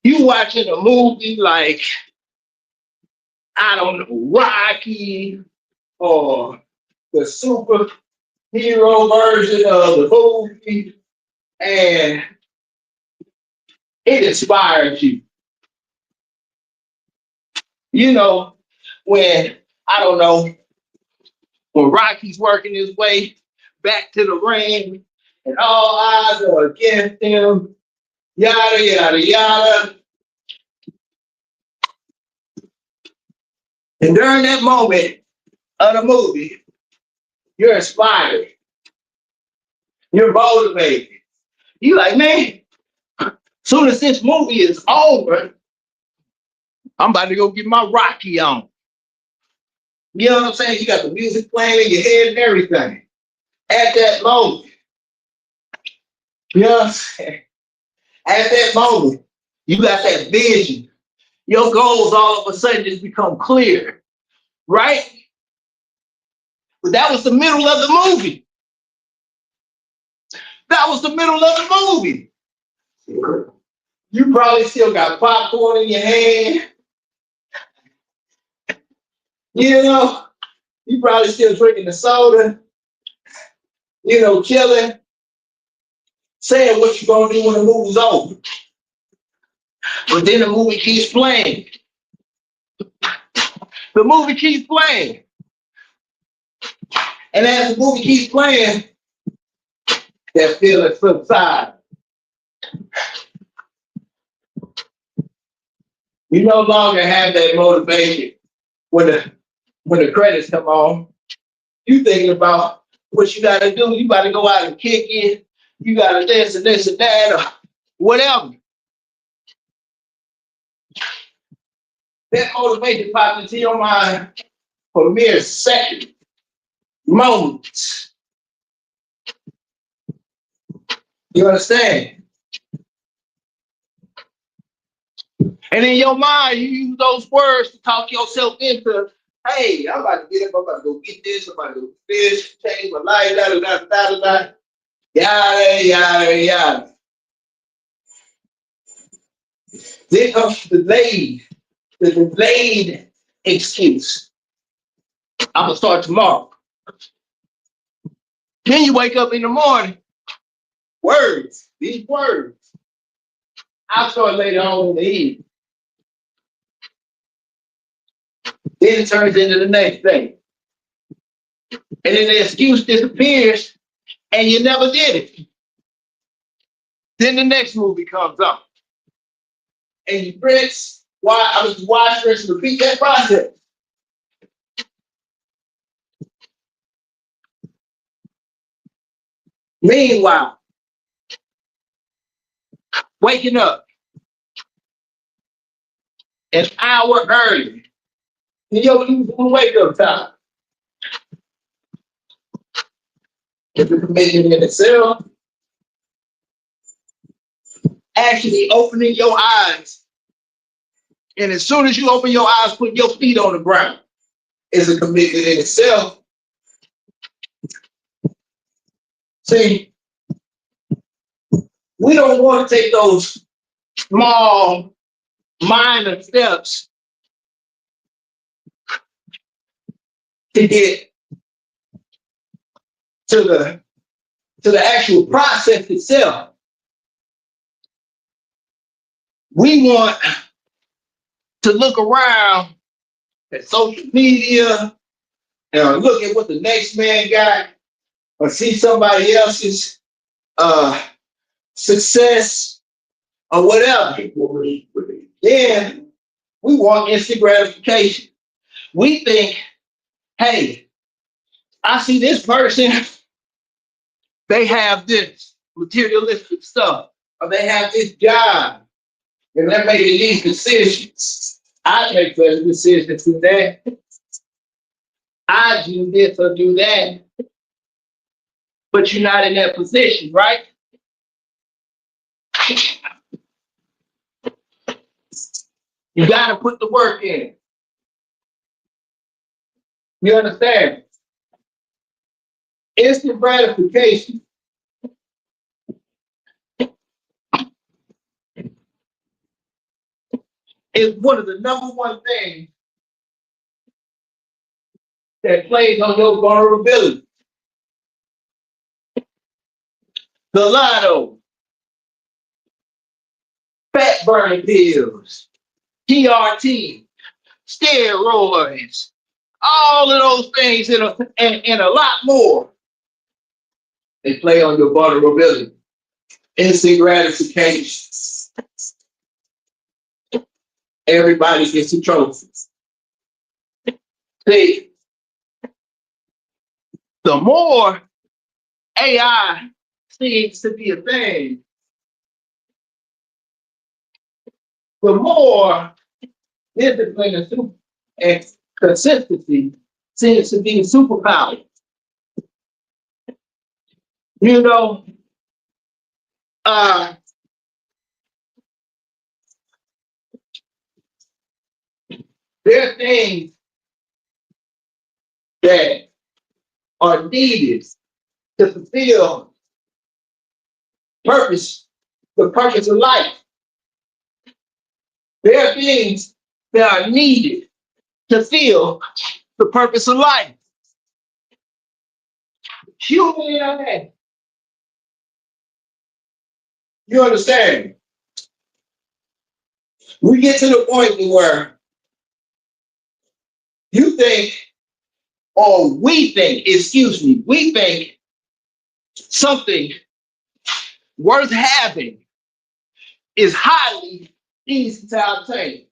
You watching a movie like, I don't know, Rocky or the superhero version of the movie, and it inspires you. You know, when, I don't know, when Rocky's working his way back to the ring and all eyes are against him, yada, yada, yada. And during that moment of the movie, you're inspired. You're motivated. You're like, man, soon as this movie is over, I'm about to go get my Rocky on. You know what I'm saying? You got the music playing in your head and everything. At that moment, you know what I'm saying? At that moment, you got that vision. Your goals all of a sudden just become clear, right? But that was the middle of the movie. That was the middle of the movie. You probably still got popcorn in your hand. You know, you probably still drinking the soda, you know, chilling, saying what you're gonna do when the movie's over. But then the movie keeps playing. The movie keeps playing. And as the movie keeps playing, that feeling subsides. You no longer have that motivation when the credits come on. You thinking about what you gotta do. You gotta go out and kick it. You gotta this and this and that or whatever. That motivation pops into your mind for mere seconds, moments. You understand? And in your mind, you use those words to talk yourself into, hey, I'm about to get up, I'm about to go get this, I'm about to go get this, change my life, da da da da da, yada yada yada. Then comes the delayed excuse. I'm gonna start tomorrow. Then you wake up in the morning, these words. I'll start later on in the evening. Then it turns into the next day. And then the excuse disappears and you never did it. Then the next movie comes up. And you watch, rinse, repeat that process. Meanwhile, waking up an hour early. You're losing wake up time. It's a commitment in itself. Actually opening your eyes. And as soon as you open your eyes, put your feet on the ground is a commitment in itself. See, we don't want to take those small, minor steps to get to the actual process itself. We want to look around at social media and look at what the next man got or see somebody else's success or whatever. Then we want instant gratification. We think, hey, I see this person They have this materialistic stuff, or they have this job, and they're making these decisions. I make better decisions than that. I do this or do that, but you're not in that position, right? You got to put the work in. You understand? Instant gratification is one of the number one things that plays on your vulnerability. The lotto, fat burning pills, TRT, steroids, all of those things and a lot more. They play on your vulnerability. Instant gratification. Everybody gets a trophy. See, the more AI seems to be a thing, the more discipline and consistency seems to be a superpower. You know, there are things that are needed to fulfill purpose, the purpose of life. There are things that are needed to fulfill the purpose of life. Human, you understand? We get to the point where you think, or we think something worth having is highly easy to obtain.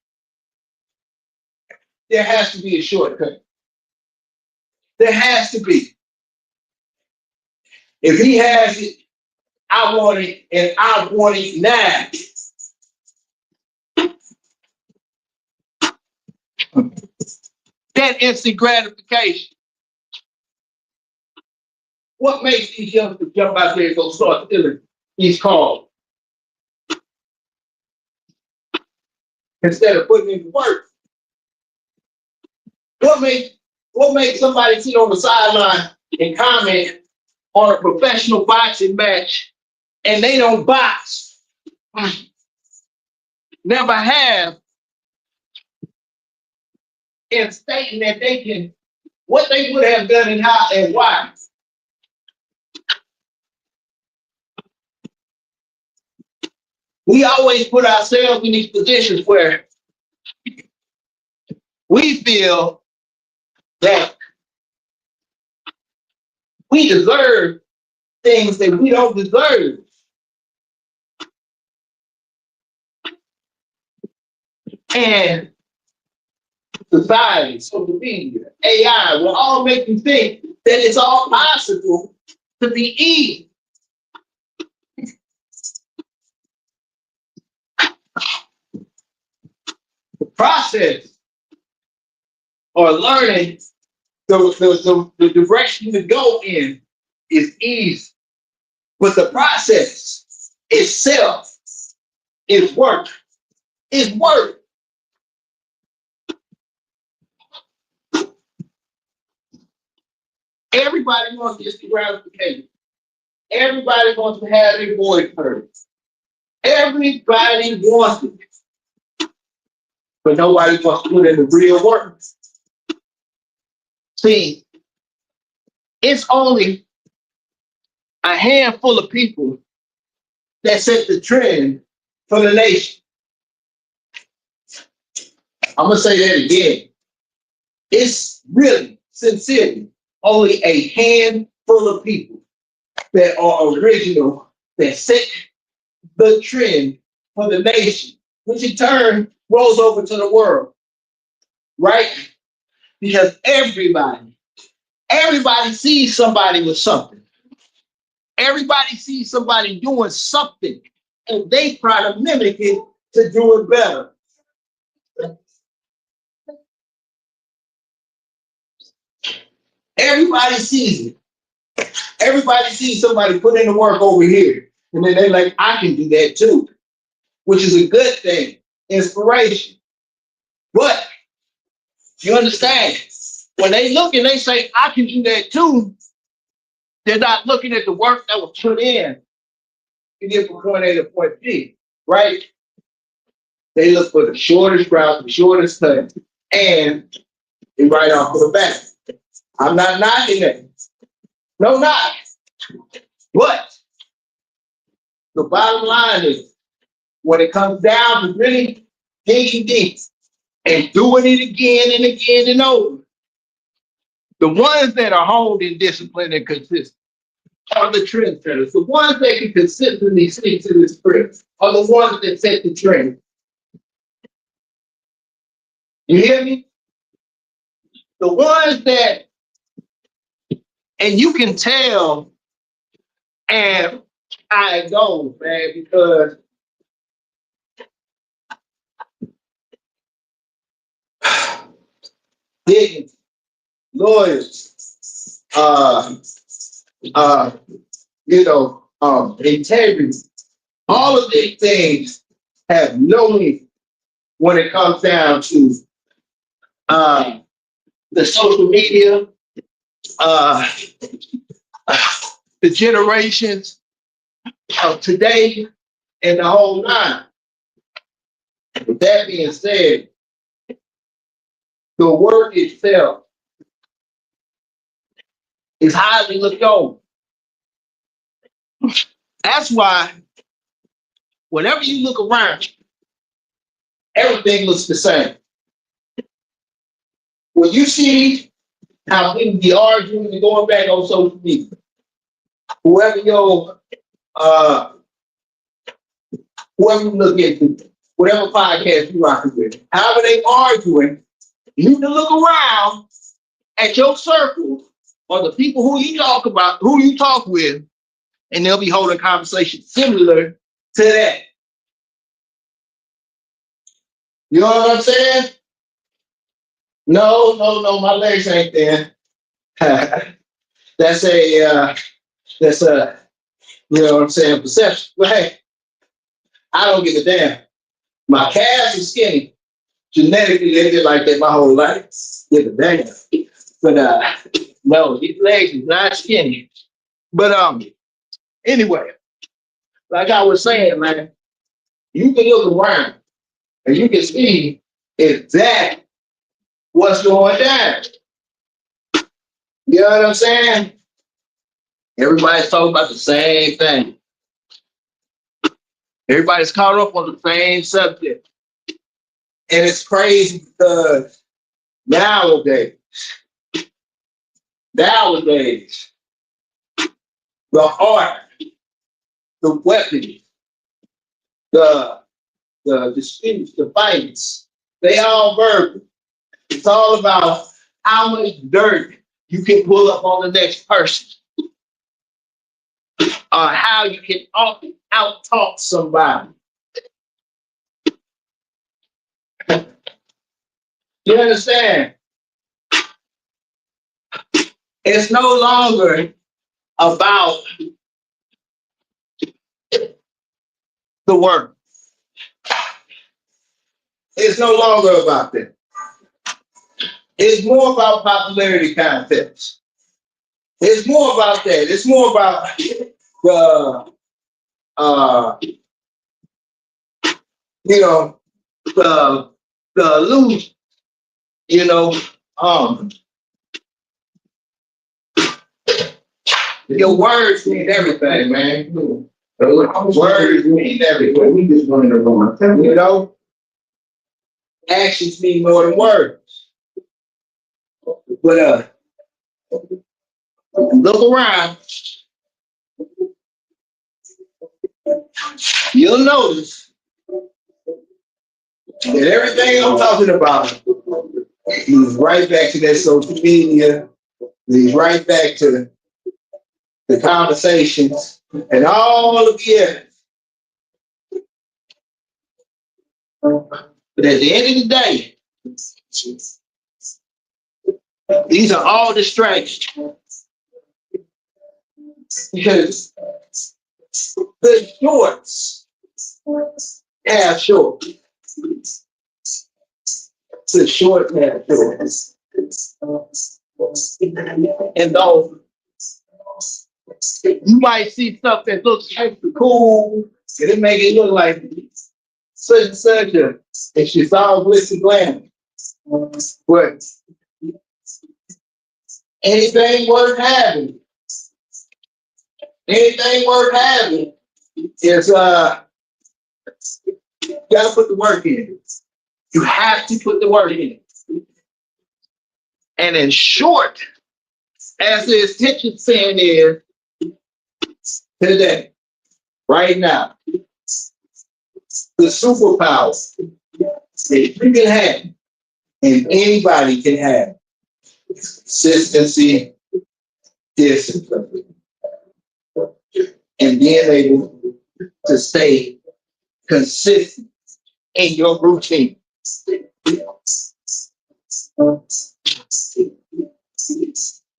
There has to be a shortcut. There has to be. If he has it, I want it, and I want it now. That instant gratification. What makes these youngsters jump out there and go start stealing these cars instead of putting in the work? What makes somebody sit on the sideline and comment on a professional boxing match and they don't box? Never have, in stating that they can, what they would have done and how and why. We always put ourselves in these positions where we feel that we deserve things that we don't deserve. And society, social media, AI will all make you think that it's all possible to be easy. The process or learning the direction to go in is easy. But the process itself is work. It's work. Everybody wants instant gratification. Everybody wants to have their voice heard. Everybody wants it. But nobody wants to put in the real work. See, it's only a handful of people that set the trend for the nation. I'm going to say that again. It's really, sincerely, only a handful of people that are original, that set the trend for the nation, which in turn rolls over to the world, right? Because everybody sees somebody with something. Everybody sees somebody doing something and they try to mimic it to do it better. Everybody sees it. Everybody sees somebody put in the work over here. And then they're like, I can do that too, which is a good thing. Inspiration. But you understand, when they look and they say, I can do that too, they're not looking at the work that was put in to get from point A to point B, right? They look for the shortest route, the shortest cut, and they right off to the back. I'm not knocking that. No, not. But the bottom line is, when it comes down to really digging deep and doing it again and again and over, the ones that are honed in discipline and consistent are the trendsetters. The ones that can consistently stick to the script are the ones that set the trend. You hear me? The ones that, and you can tell and how it goes, man, because dignity, lawyers, integrity, all of these things have no meaning when it comes down to the social media, the generations of today, and the whole nine. With that being said, the work itself is highly looked over. That's why whenever you look around, everything looks the same. When you see how people be arguing and going back on social media, whoever you look into, whatever podcast you rock with, however they arguing, you can look around at your circle or the people who you talk about, who you talk with, and they'll be holding conversations similar to that. You know what I'm saying? No, my legs ain't there. That's a, you know what I'm saying, perception. But hey, I don't give a damn. My calves are skinny. Genetically, they get like that my whole life. Give a damn. But no, these legs is not skinny. But anyway, like I was saying, man, you can look around and you can see exactly what's going down. You know what I'm saying? Everybody's talking about the same thing. Everybody's caught up on the same subject. And it's crazy because nowadays, the art, the weapons, the disputes, the fights, they all verbal. It's all about how much dirt you can pull up on the next person. How you can out-talk somebody. You understand? It's no longer about the work. It's no longer about that. It's more about popularity contests. It's more about that. It's more about the illusion. Your words mean everything, man. Words mean everything. We just running around. Actions mean more than words. But look around. You'll notice that everything I'm talking about leads right back to that social media, leads right back to the conversations, and all of the evidence. But at the end of the day, these are all distractions. Because the shorts have shorts. The short have shorts. And those, you might see stuff that looks extra cool, and it make it look like such and such a, and she's all glitz and glam. But anything worth having is you gotta put the work in. You have to put the work in. And in short, as the attention span is today, right now, the superpower that you can have and anybody can have consistency, discipline, and being able to stay consistent in your routine. You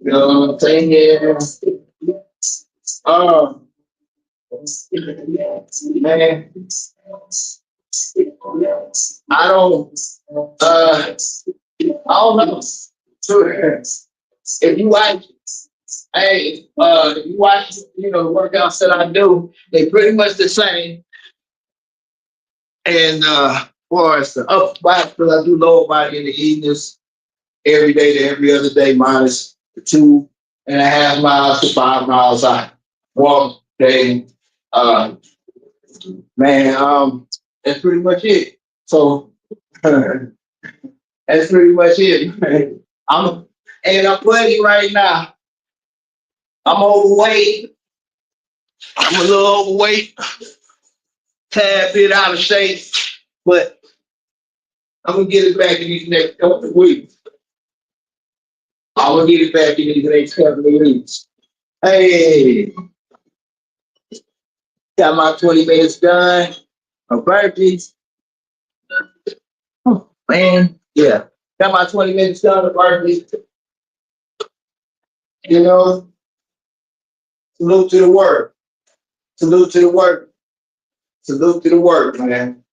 know what I'm saying? Yeah. Man, I don't know. If you watch, if you watch, the workouts that I do, they pretty much the same. And for us, the upper body, because I do lower body in the evenings, every day to every other day, minus the 2.5 miles to 5 miles I walk day. That's pretty much it. So that's pretty much it, man. I'm telling you right now, I'm overweight. I'm a little overweight, tad bit out of shape, but I'm gonna get it back in these next couple of weeks. I'm gonna get it back in these next couple of weeks. Hey, got my 20 minutes done. My burpees. Oh, man, yeah. Got my 20 minutes done of burpees. Salute to the work. Salute to the work. Salute to the work, man.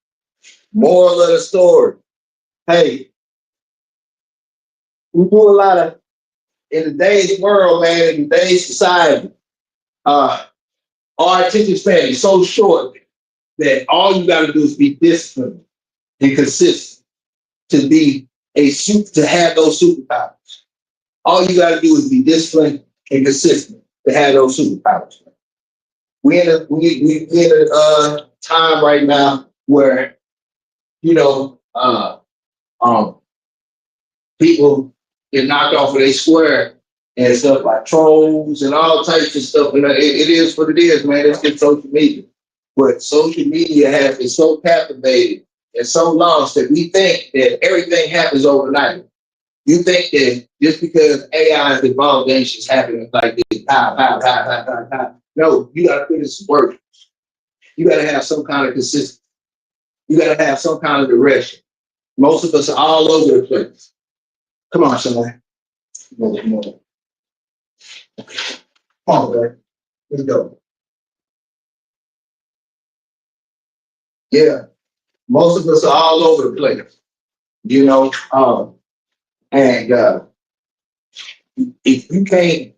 Moral of the story. Hey, we do a lot of, in today's world, man, in today's society, our attention span is so short that all you got to do is be disciplined and consistent to have those superpowers. All you got to do is be disciplined and consistent to have those superpowers. We in a time right now where people get knocked off of their square and stuff like trolls and all types of stuff. It is what it is, man. It's just social media. But social media has been so captivated and so lost that we think that everything happens overnight. You think that just because AI is involved, then it's just happening like this. No, you got to put in some work. You got to have some kind of consistency. You got to have some kind of direction. Most of us are all over the place. Come on, somebody. Come on, man. Let's go. Yeah. Most of us are all over the place. If you can't,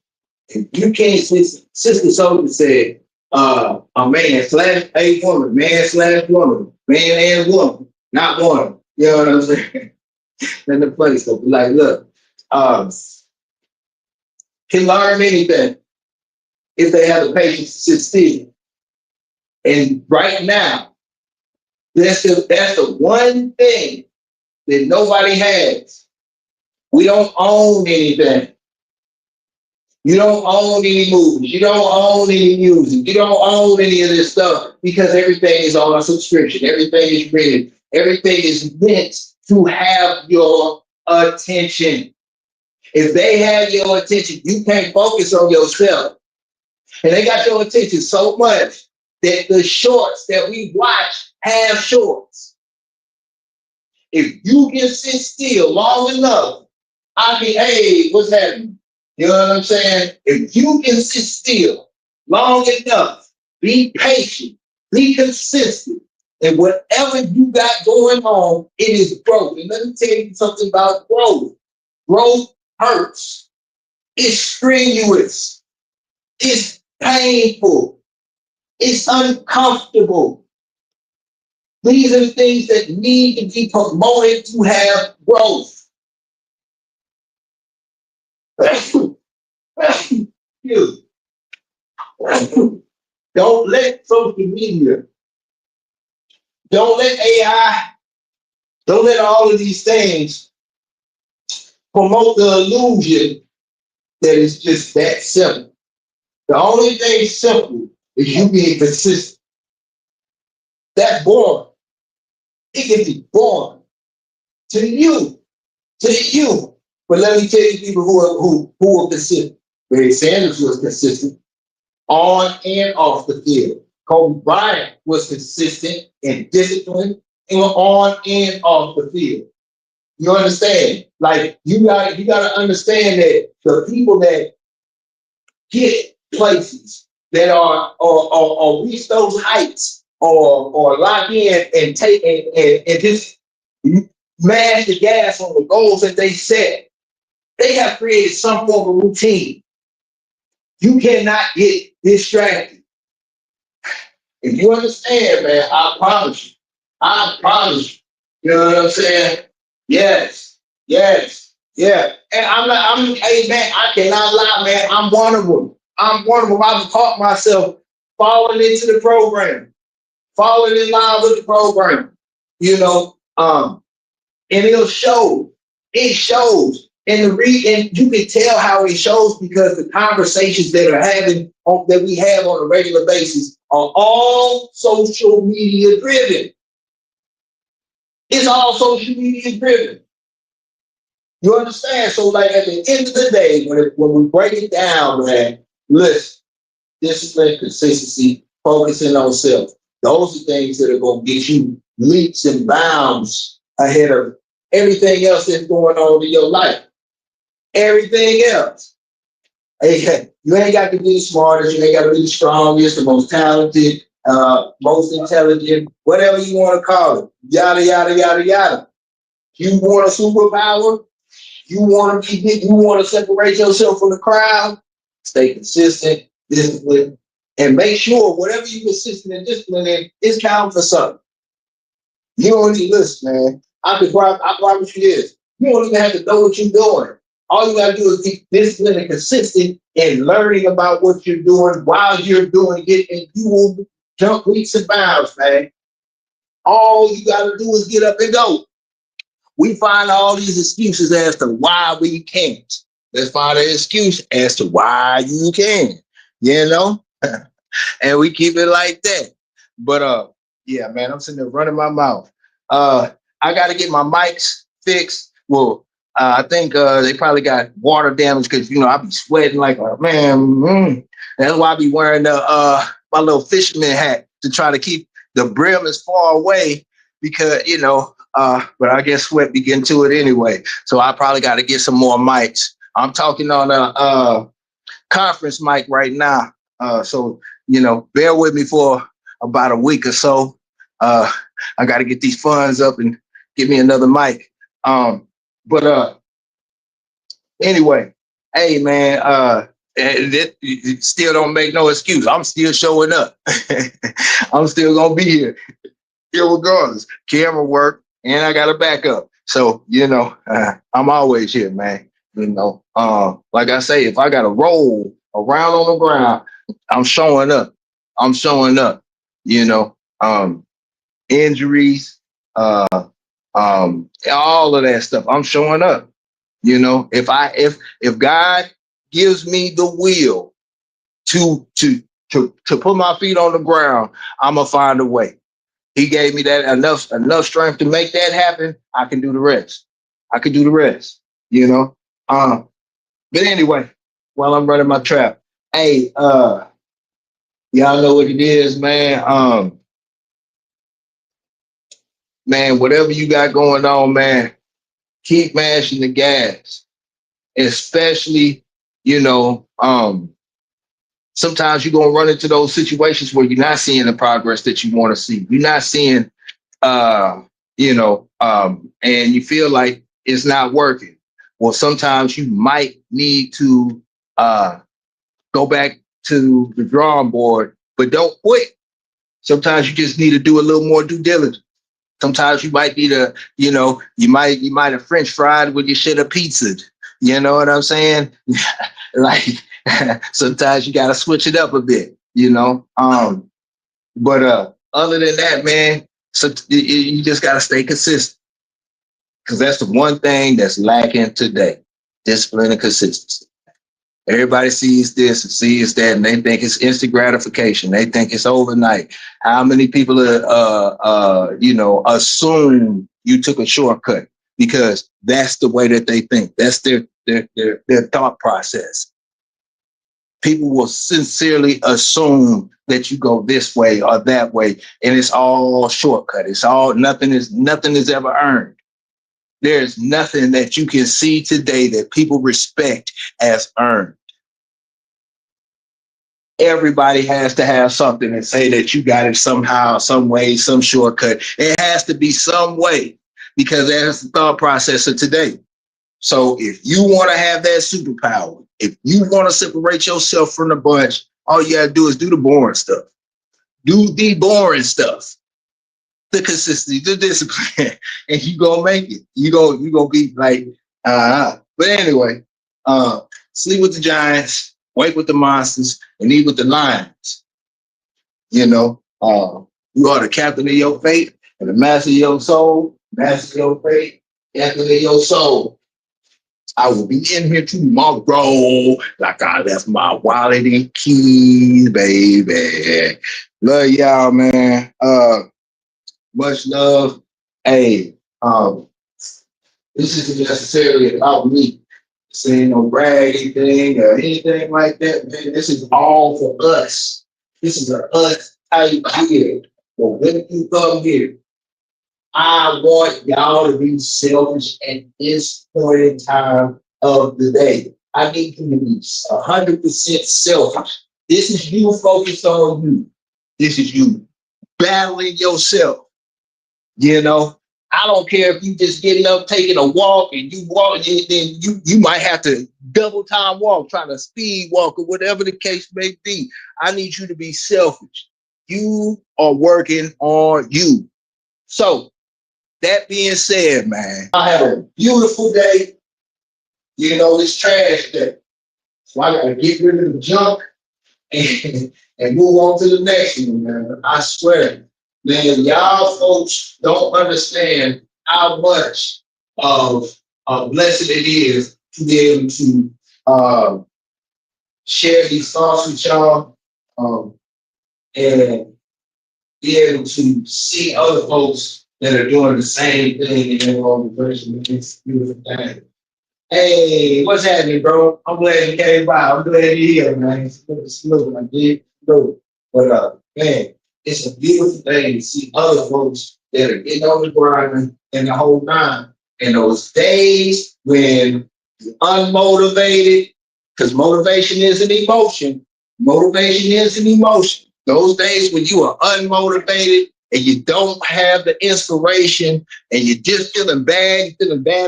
Sister Sophie said, a man slash a woman, man slash woman, man and woman, not one. You know what I'm saying? Then the place will be like, look, can learn anything if they have the patience to sit still. And right now, that's the one thing that nobody has. We don't own anything. You don't own any movies. You don't own any music. You don't own any of this stuff because everything is on a subscription. Everything is rented. Everything is meant to have your attention. If they have your attention, you can't focus on yourself. And they got your attention so much that the shorts that we watch have shorts. If you can sit still long enough, I mean, hey, what's happening? You know what I'm saying? If you can sit still long enough, be patient, be consistent, and whatever you got going on, it is growth. And let me tell you something about growth. Growth hurts. It's strenuous. It's painful. It's uncomfortable. These are the things that need to be promoted to have growth. You. Don't let social media, don't let AI, don't let all of these things promote the illusion that it's just that simple. The only thing simple is you being consistent. That's boring. It can be boring to you, to you. But let me tell you people who are consistent. Barry Sanders was consistent on and off the field. Kobe Bryant was consistent and disciplined and on and off the field. You understand? Like you got to understand that the people that get places that are or reach those heights or lock in and take and just mash the gas on the goals that they set, they have created some form of routine. You cannot get distracted. If you understand, man, I promise you. I promise you. You know what I'm saying? Yes. Yes. Yeah. And hey man, I cannot lie, man. I'm one of them. I'm one of them. I've caught myself falling into the program, falling in line with the program. You know, and it'll show. It shows. And you can tell how it shows because the conversations that we have on a regular basis are all social media driven. It's all social media driven. You understand? So, like at the end of the day, when we break it down, man, listen, discipline, consistency, focusing on self. Those are things that are going to get you leaps and bounds ahead of everything else that's going on in your life. Everything else. Hey, you ain't got to be the smartest, you ain't got to be the strongest, the most talented, most intelligent, whatever you want to call it. Yada, yada, yada, yada. You want a superpower? You want to separate yourself from the crowd? Stay consistent, disciplined, and make sure whatever you're consistent and disciplined in is counting for something. You don't need listen, man. I promise you this. You don't even have to know what you're doing. All you gotta do is be disciplined and consistent in learning about what you're doing while you're doing it, and you will jump leaps and bounds, man. All you gotta do is get up and go. We find all these excuses as to why we can't. Let's find an excuse as to why you can, you know? And we keep it like that. But yeah, man, I'm sitting there running my mouth. I gotta get my mics fixed. Well, I think they probably got water damage because I be sweating like a man. That's why I be wearing my little fisherman hat to try to keep the brim as far away because but I guess sweat be getting to it anyway. So I probably got to get some more mics. I'm talking on a conference mic right now. So bear with me for about a week or so. I got to get these funds up and get me another mic. But anyway, hey man, it still don't make no excuse. I'm still showing up. I'm still gonna be here regardless. Camera work, and I got a backup. So I'm always here, man. Like I say, if I got to roll around on the ground, I'm showing up. I'm showing up. Injuries, all of that stuff. I'm showing up. If God gives me the will to put my feet on the ground, I'm gonna find a way. He gave me that enough strength to make that happen. I can do the rest. But anyway, while I'm running my trap, hey, Y'all know what it is, man. Man, whatever you got going on, man, keep mashing the gas. Especially, you know, sometimes you're gonna run into those situations where you're not seeing the progress that you want to see. You're not seeing uh, and you feel like it's not working. Well, sometimes you might need to go back to the drawing board, but don't quit. Sometimes you just need to do a little more due diligence. Sometimes you might need to, you might have French fried when you should have pizzaed. You know what I'm saying? Like sometimes you got to switch it up a bit. But other than that, man, so you just got to stay consistent because that's the one thing that's lacking today: discipline and consistency. Everybody sees this and sees that, and they think it's instant gratification. They think it's overnight. How many people, assume you took a shortcut because that's the way that they think. That's their thought process. People will sincerely assume that you go this way or that way, and it's all shortcut. It's all nothing is ever earned. There's nothing that you can see today that people respect as earned. Everybody has to have something and say that you got it somehow, some way, some shortcut. It has to be some way because that's the thought process of today. So if you want to have that superpower, if you want to separate yourself from the bunch, all you got to do is do the boring stuff. Do the boring stuff. The consistency, the discipline, and you gonna make it. You gonna be like, But anyway, sleep with the giants, wake with the monsters, and eat with the lions. You are the captain of your fate and the master of your soul, master of your fate, captain of your soul. I will be in here tomorrow like I left my wallet and keys, baby. Love y'all, man. Much love. Hey, this isn't necessarily about me saying no bragging thing or anything like that, man. This is all for us. This is a us type deal. But when you come here, I want y'all to be selfish at this point in time of the day. I need you to be 100% selfish. This is you focused on you. This is you battling yourself. I don't care if you just getting up, taking a walk, and you walk, then you might have to double time walk, trying to speed walk, or whatever the case may be. I need you to be selfish. You are working on you. So that being said, man, I have a beautiful day. It's trash day. So I gotta get rid of the junk and move on to the next one, man. I swear. Man, y'all folks don't understand how much of a blessing it is to be able to share these thoughts with y'all and be able to see other folks that are doing the same thing in their own version of this beautiful thing. Hey, what's happening, bro? I'm glad you came by. I'm glad you're here, man. It's good to see you. I did know. But man, it's a beautiful thing to see other folks that are getting on the grind and the whole time. And those days when you're unmotivated, because motivation is an emotion. Motivation is an emotion. Those days when you are unmotivated and you don't have the inspiration and you're just feeling bad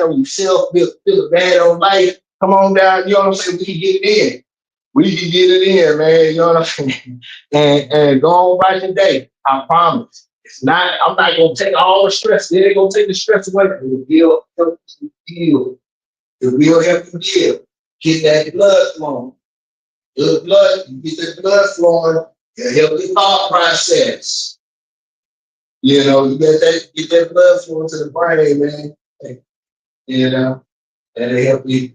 on yourself, feeling bad on life, come on down, you know what I'm saying? We can get it in. We can get it in, man. You know what I'm saying? And go on right today. I promise. I'm not gonna take all the stress. It ain't gonna take the stress away from you. It will help you heal. It will help you heal. Get that blood flowing. Good blood, you get that blood flowing, it'll help the thought process. You get that blood flowing to the brain, man. That'll help you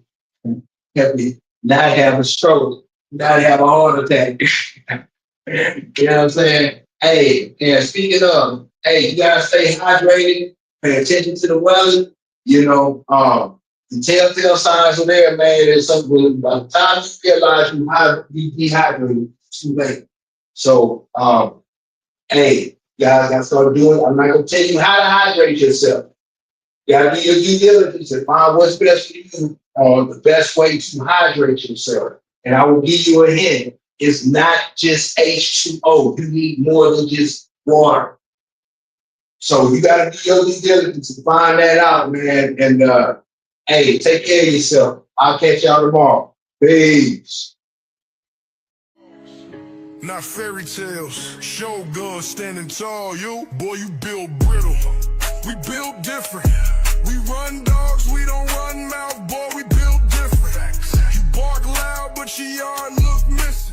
not have a stroke, not have a heart attack. You know what I'm saying? Hey, and speaking of, you gotta stay hydrated, pay attention to the weather. The telltale signs are there, man. There's something by the time you realize you dehydrated, it's too late. So, hey, guys, gotta start doing. I'm not gonna tell you how to hydrate yourself. You gotta do your due diligence and find what's best for you on the best way to hydrate yourself. And I will give you a hint. It's not just H2O. You need more than just water. So you gotta do your due diligence to find that out, man. And hey, take care of yourself. I'll catch y'all tomorrow. Peace. Not fairy tales, show good, standing tall. You, boy, you build brittle. We build different. We run dogs, we don't run mouth, boy, we build different. You bark loud, but your yard look missing.